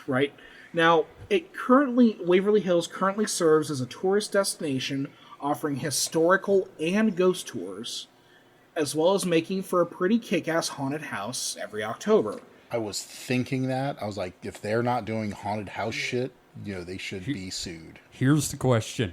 right. Now, Waverly Hills currently serves as a tourist destination offering historical and ghost tours, as well as making for a pretty kick-ass haunted house every October. I was thinking that. I was like, if they're not doing haunted house shit, they should be sued. Here's the question.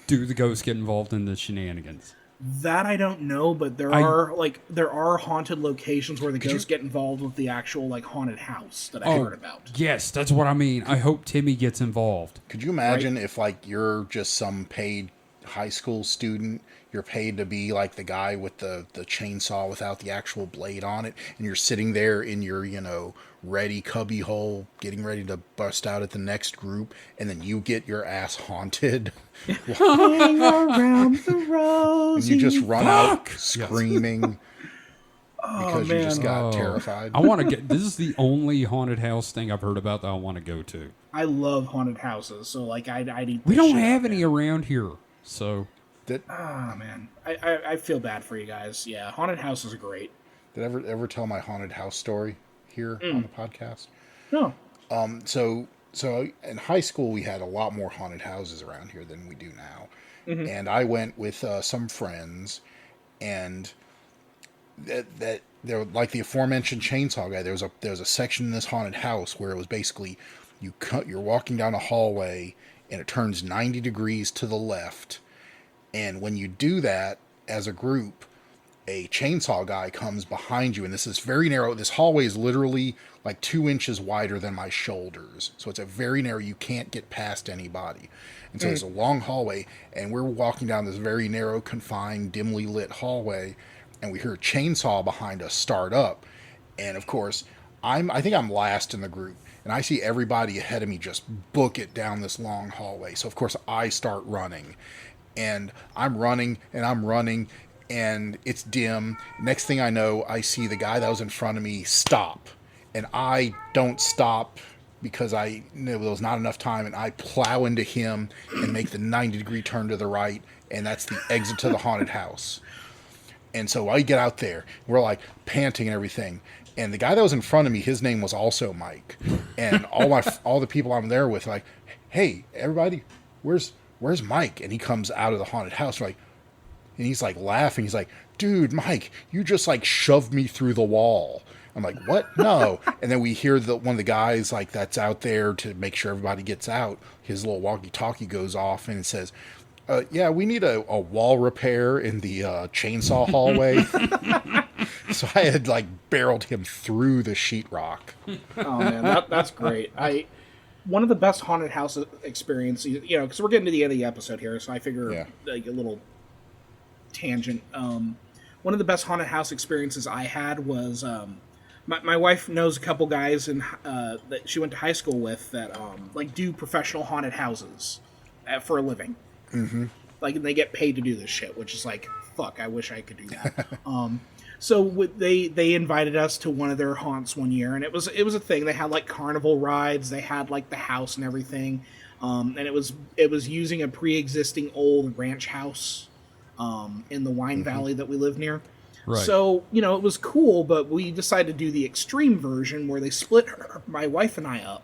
Do the ghosts get involved in the shenanigans? That I don't know, but there are haunted locations where the ghosts get involved with the actual haunted house that I heard about. Yes, that's what I mean. I hope Timmy gets involved. Could you imagine if you're just some paid high school student, you're paid to be the guy with the chainsaw without the actual blade on it, and you're sitting there in your ready cubby hole getting ready to bust out at the next group, and then you get your ass haunted. Hang around the rosy. And you just run out screaming because you just got terrified. I want to get. This is the only haunted house thing I've heard about that I want to go to. I love haunted houses, so I'd eat. We don't have any around here, so. Man, I feel bad for you guys. Yeah, haunted houses are great. Did I ever tell my haunted house story here on the podcast? No. So in high school, we had a lot more haunted houses around here than we do now. Mm-hmm. And I went with some friends, and that there, like the aforementioned chainsaw guy, there was a section in this haunted house where it was basically you're walking down a hallway and it turns 90 degrees to the left, and when you do that as a group, a chainsaw guy comes behind you, and this is very narrow. This hallway is literally like 2 inches wider than my shoulders. So it's a very narrow, you can't get past anybody. And so it's a long hallway, and we're walking down this very narrow, confined, dimly lit hallway, and we hear a chainsaw behind us start up. And of course, I think I'm last in the group, and I see everybody ahead of me just book it down this long hallway. So of course I start running, and I'm running, and it's dim. Next thing I know, I see the guy that was in front of me stop, and I don't stop because I knew there was not enough time, and I plow into him and make the 90-degree turn to the right, and that's the exit to the haunted house. And so I get out there, we're like panting and everything. And the guy that was in front of me, his name was also Mike. And all the people I'm there with, like, hey, everybody, where's Mike? And he comes out of the haunted house, like, and he's like laughing. He's like, dude, Mike, you just like shoved me through the wall. I'm like, what? No. And then we hear one of the guys like that's out there to make sure everybody gets out. His little walkie-talkie goes off and it says, yeah, we need a wall repair in the chainsaw hallway. So I had like barreled him through the sheetrock. Oh man, that's great. One of the best haunted house experiences, because we're getting to the end of the episode here, so I figure like a little tangent. One of the best haunted house experiences I had was my wife knows a couple guys that she went to high school with that like do professional haunted houses for a living. Mm-hmm. Like, and they get paid to do this shit, which is like, fuck, I wish I could do that. So they invited us to one of their haunts one year, and it was a thing. They had like carnival rides, they had like the house and everything, and it was using a pre-existing old ranch house in the wine valley that we live near. Right. So it was cool, but we decided to do the extreme version where they split my wife and I up,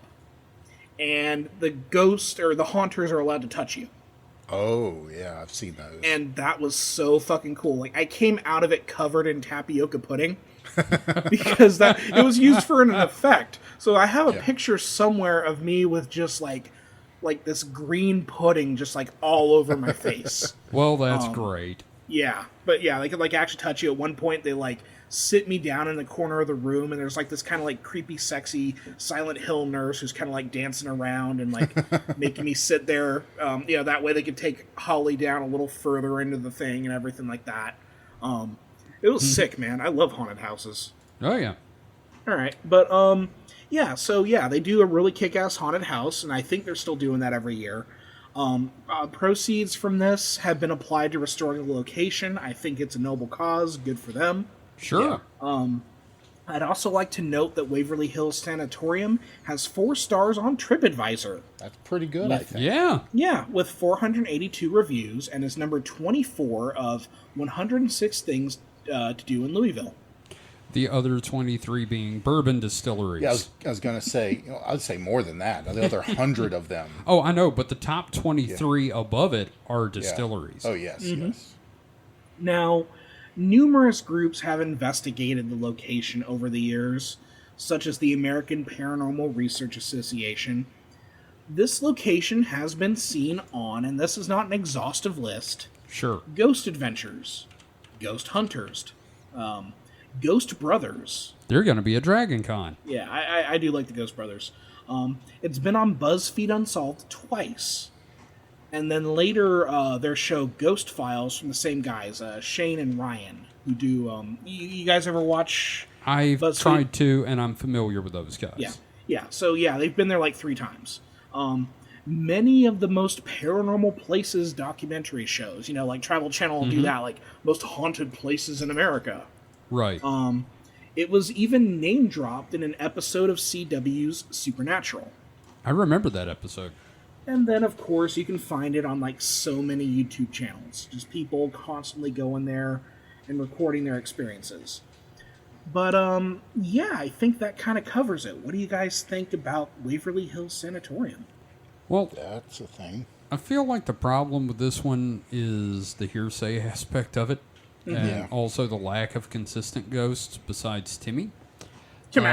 and the ghost or the haunters are allowed to touch you. Oh, yeah, I've seen those. And that was so fucking cool. Like, I came out of it covered in tapioca pudding because it was used for an effect. So I have a picture somewhere of me with just like this green pudding just like all over my face. Well, that's great. Yeah. But yeah, they could like actually touch you. At one point, they like sit me down in the corner of the room, and there's like this kind of like creepy, sexy Silent Hill nurse who's kind of like dancing around and like making me sit there. That way they could take Holly down a little further into the thing and everything like that. It was sick, man. I love haunted houses. Oh yeah. All right, but they do a really kick-ass haunted house, and I think they're still doing that every year. Proceeds from this have been applied to restoring the location. I think it's a noble cause. Good for them. Sure. Yeah. I'd also like to note that Waverly Hills Sanatorium has 4 stars on TripAdvisor. That's pretty good, I think. Yeah. Yeah, with 482 reviews, and is number 24 of 106 things to do in Louisville. The other 23 being bourbon distilleries. Yeah, I was going to say, I'd say more than that. The other 100 of them. Oh, I know, but the top 23 above it are distilleries. Yeah. Oh, yes, yes. Now, numerous groups have investigated the location over the years, such as the American Paranormal Research Association. This location has been seen on, and this is not an exhaustive list, Ghost Adventures, Ghost Hunters, Ghost Brothers. They're going to be a Dragon Con. Yeah, I do like the Ghost Brothers. It's been on BuzzFeed Unsolved twice. And then later, their show Ghost Files from the same guys, Shane and Ryan, who do... you guys ever watch I've BuzzFeed? tried to, and I'm familiar with those guys. Yeah. So, they've been there like 3 times. Many of the most paranormal places documentary shows, like Travel Channel will do that, like most haunted places in America. Right. It was even name-dropped in an episode of CW's Supernatural. I remember that episode. And then, of course, you can find it on, like, so many YouTube channels. Just people constantly going there and recording their experiences. But, I think that kind of covers it. What do you guys think about Waverly Hills Sanatorium? Well, that's a thing. I feel like the problem with this one is the hearsay aspect of it. And also the lack of consistent ghosts besides Timmy. It's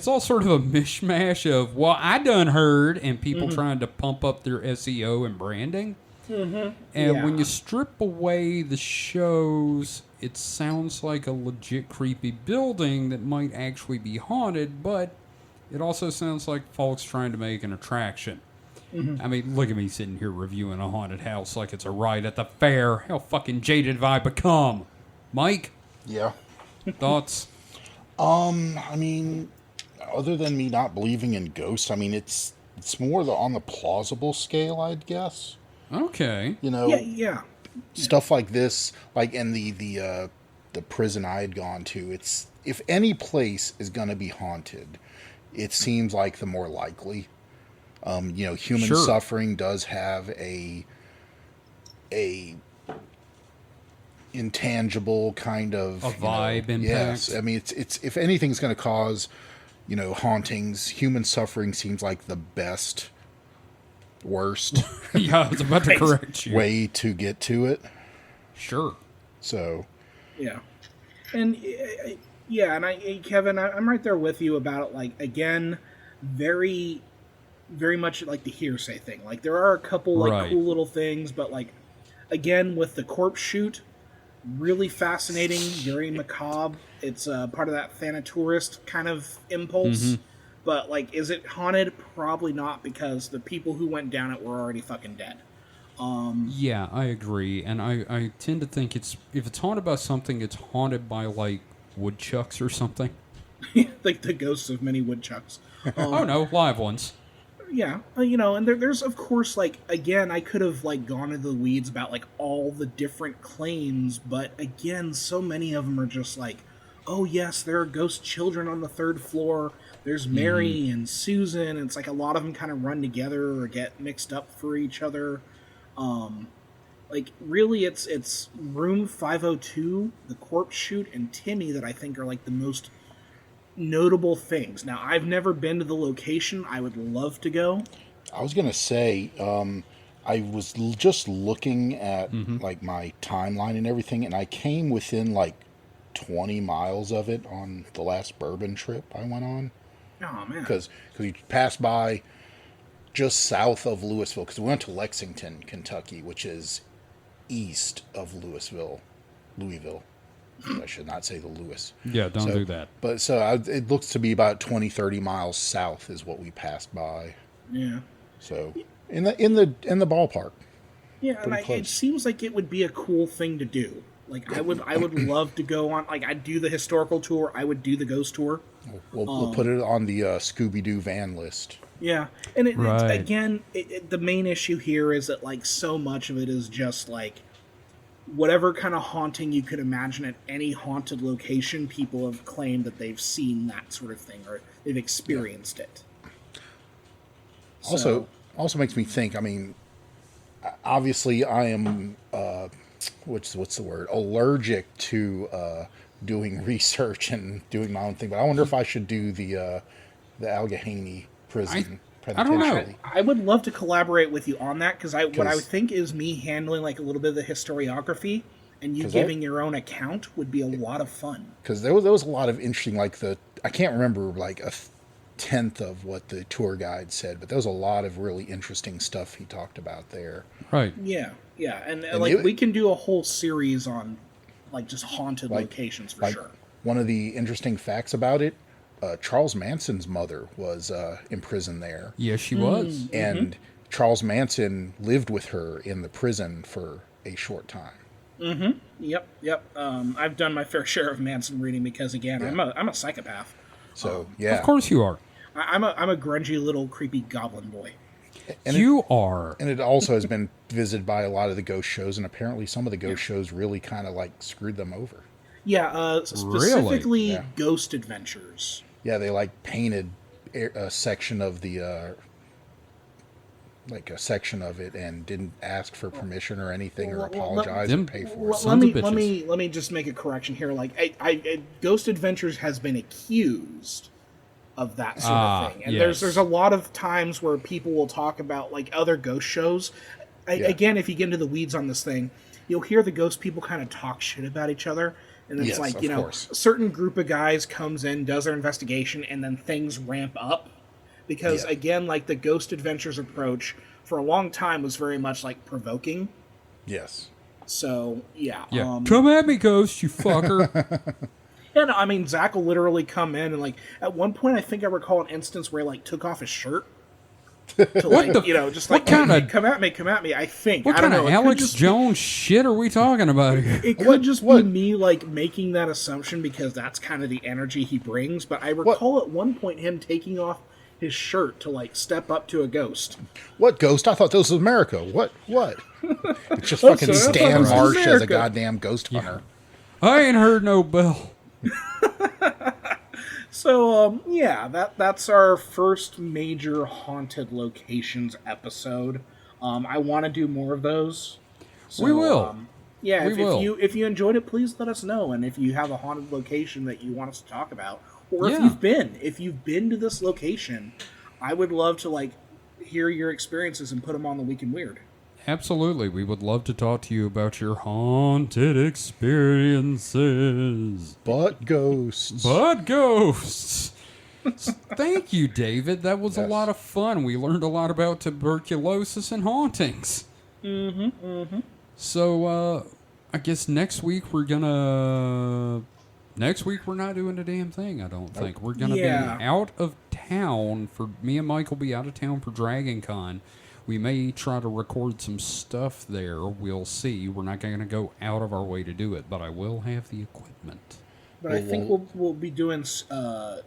all sort of a mishmash of what I done heard and people trying to pump up their SEO and branding. And Yeah. when you strip away the shows, it sounds like a legit creepy building that might actually be haunted, but it also sounds like folks trying to make an attraction. I mean, look at me sitting here reviewing a haunted house like it's a ride at the fair. How fucking jaded have I become? Mike, Yeah. thoughts? I mean, other than me not believing in ghosts, I mean, it's more on the plausible scale, I'd guess. Okay. You know, Yeah. stuff like this, like in the prison I had gone to. It's if any place is going to be haunted, it seems like the more likely. You know, human Sure. suffering does have a intangible kind of A vibe impact. Yes, I mean, it's if anything's going to cause, you know, hauntings, human suffering seems like the worst Yeah, I was about to correct you. way to get to it. Sure. So, Yeah. And Kevin, I'm right there with you about it. Like, again, very, very much like the hearsay thing. Like, there are a couple like Right. cool little things, but like, again, with the corpse shoot, really fascinating, very macabre. It's part of that Thanatorist kind of impulse. But like, is it haunted? Probably not, because the people who went down it were already fucking dead. Yeah, I agree. And I tend to think if it's haunted by something, it's haunted by, like, woodchucks or something. Like the ghosts of many woodchucks. Oh, no, live ones. Yeah, you know, and there's of course, like, again, I could have like gone into the weeds about like all the different claims, but again, so many of them are just like, oh yes, there are ghost children on the third floor. There's Mary and Susan. And it's like a lot of them kind of run together or get mixed up for each other. Like really, it's room 502, the corpse shoot, and Timmy that I think are like the most notable things. Now, I've never been to the location. I would love to go. I was gonna say, I was just looking at like my timeline and everything, and I came within like 20 miles of it on the last bourbon trip I went on. Oh man, Because we passed by just south of Louisville, because we went to Lexington, Kentucky, which is east of Louisville. I should not say the Lewis. Yeah, don't do that. But it looks to be about 20, 30 miles south is what we passed by. yeah. So in the ballpark. Yeah, and Pretty it close. seems like it would be a cool thing to do. Like I would love to go on. Like I'd do the historical tour. I would do the ghost tour. We'll put it on the Scooby-Doo van list. Yeah, and Right. it's, again, the main issue here is that like so much of it is just like whatever kind of haunting you could imagine at any haunted location. People have claimed that they've seen that sort of thing or they've experienced it. Also makes me think. I mean, obviously, I am what's the word? Allergic to doing research and doing my own thing. But I wonder if I should do the Allegheny prison. I don't know. penitentiary. I would love to collaborate with you on that because what I 'Cause- would think is me handling like a little bit of the historiography and you 'Cause giving your own account would be a lot of fun. Because there was a lot of interesting, like I can't remember like a tenth of what the tour guide said, but there was a lot of really interesting stuff he talked about there. Right. Yeah, and And like it- we can do a whole series on like just haunted locations for Like sure. one of the interesting facts about it, Charles Manson's mother was in prison there, Yes, she was. and Charles Manson lived with her in the prison for a short time. Yep. I've done my fair share of Manson reading because again, I'm a psychopath. So yeah, Of course you are. I'm a grungy little creepy goblin boy. And you are. And it also has been visited by a lot of the ghost shows, and apparently some of the ghost shows really kind of like screwed them over. Yeah, specifically Yeah. Ghost Adventures. Yeah, they like painted a section of the like a section of it and didn't ask for permission or anything or Well, apologize or pay for it. Sons of bitches. Let me just make a correction here. Like, I Ghost Adventures has been accused of that sort of thing, and yes. there's a lot of times where people will talk about like other ghost shows. Again, if you get into the weeds on this thing, you'll hear the ghost people kind of talk shit about each other, and it's Yes, like of you know, course. a certain group of guys comes in, does their investigation, and then things ramp up because Yeah. again, like the Ghost Adventures approach for a long time was very much like provoking. Yes. So yeah. Come at me, ghost, you fucker. Yeah, no, I mean, Zach will literally come in and, like, at one point, I think I recall an instance where he, like, took off his shirt to, like, just like, come at me, I think. What I don't kind know. of Alex Jones shit are we talking about here? It could just be me, like, making that assumption because that's kind of the energy he brings, but I recall at one point him taking off his shirt to, like, step up to a ghost. What ghost? I thought this was America. What? It's just fucking Stan Marsh as a goddamn ghost hunter. I ain't heard no bell. So, that's our first major haunted locations episode. I want to do more of those. So, we will. If you enjoyed it, please let us know. And if you have a haunted location that you want us to talk about, or if you've been to this location, I would love to, like, hear your experiences and put them on the Week in Weird. Absolutely. We would love to talk to you about your haunted experiences. But ghosts. Thank you, David. That was a lot of fun. We learned a lot about tuberculosis and hauntings. So, I guess next week we're not doing a damn thing, I don't think. We're going to be out of town me and Mike will be out of town for Dragon Con. We may try to record some stuff there. We'll see. We're not going to go out of our way to do it, but I will have the equipment. But I think we'll be doing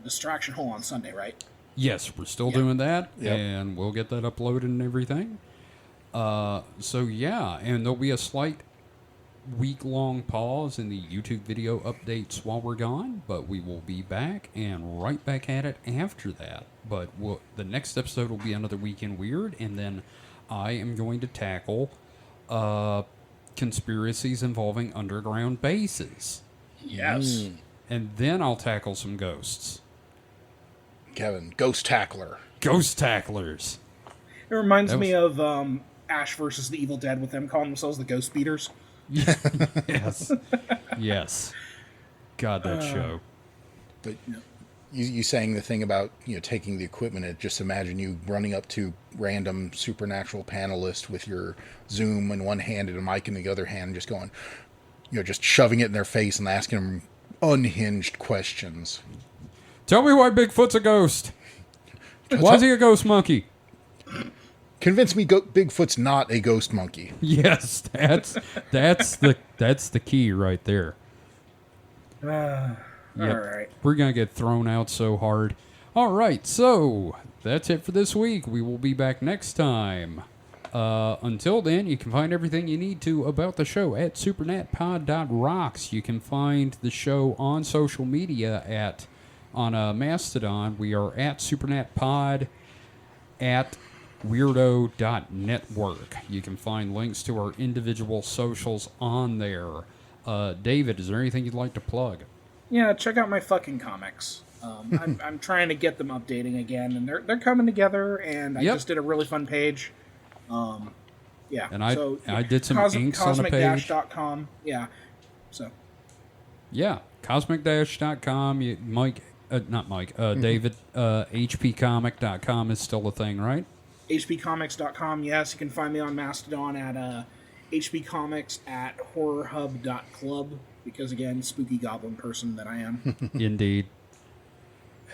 Distraction Hole on Sunday, right? Yes, we're still doing that, and we'll get that uploaded and everything. And there'll be a slight week-long pause in the YouTube video updates while we're gone, but we will be back and right back at it after that. But the next episode will be another Week in Weird, and then I am going to tackle conspiracies involving underground bases. Yes. And then I'll tackle some ghosts. Kevin, Ghost Tackler. Ghost Tacklers. It reminds me of Ash versus the Evil Dead, with them calling themselves the Ghost Beaters. Yes. Yes. God, that show. But you saying the thing about taking the equipment, and just imagine you running up to random supernatural panelists with your Zoom in one hand and a mic in the other hand, and just going, just shoving it in their face and asking them unhinged questions. Tell me why Bigfoot's a ghost. Why is he a ghost monkey? Convince me Bigfoot's not a ghost monkey. Yes, that's the key right there. All right. We're going to get thrown out so hard. All right, so that's it for this week. We will be back next time. Until then, you can find everything you need to about the show at supernatpod.rocks. You can find the show on social media on Mastodon. We are at supernatpod at weirdo.network. You can find links to our individual socials on there. David, is there anything you'd like to plug? Yeah, check out my fucking comics. I'm trying to get them updating again, and they're coming together, and I just did a really fun page. And I did some inks on a page. Cosmic-.com. Yeah. So. Yeah, cosmic-.com. David, hpcomic.com is still a thing, right? hpcomics.com, yes. You can find me on Mastodon at hpcomics at horrorhub.club, because, again, spooky goblin person that I am. Indeed.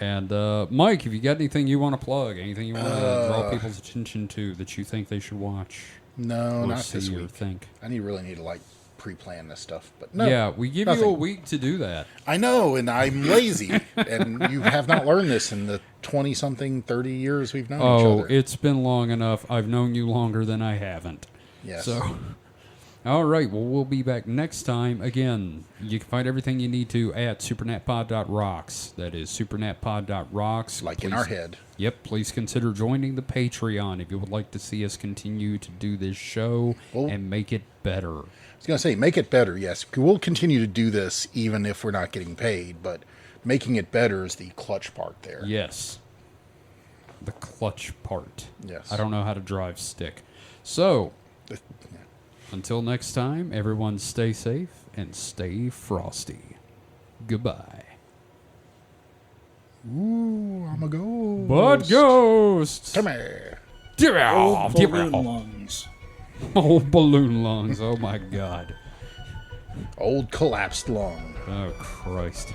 And, Mike, if you got anything you want to plug, anything you want to draw people's attention to that you think they should watch? No, not this week. I really need to, pre-plan this stuff. But no. Yeah, we give you a week to do that. I know, and I'm lazy. And you have not learned this in the 20-something, 30 years we've known each other. Oh, it's been long enough. I've known you longer than I haven't. Yes. So, all right, well, we'll be back next time. Again, you can find everything you need to at supernatpod.rocks. That is supernatpod.rocks. In our head. Yep, please consider joining the Patreon if you would like to see us continue to do this show and make it better. I was going to say, make it better, yes. We'll continue to do this even if we're not getting paid, but making it better is the clutch part there. Yes. The clutch part. Yes. I don't know how to drive stick. So, until next time, everyone stay safe and stay frosty. Goodbye. Ooh, I'm a ghost. But ghosts! Come here. Old balloon lungs. Old balloon lungs. Oh my God. Old collapsed lung. Oh Christ.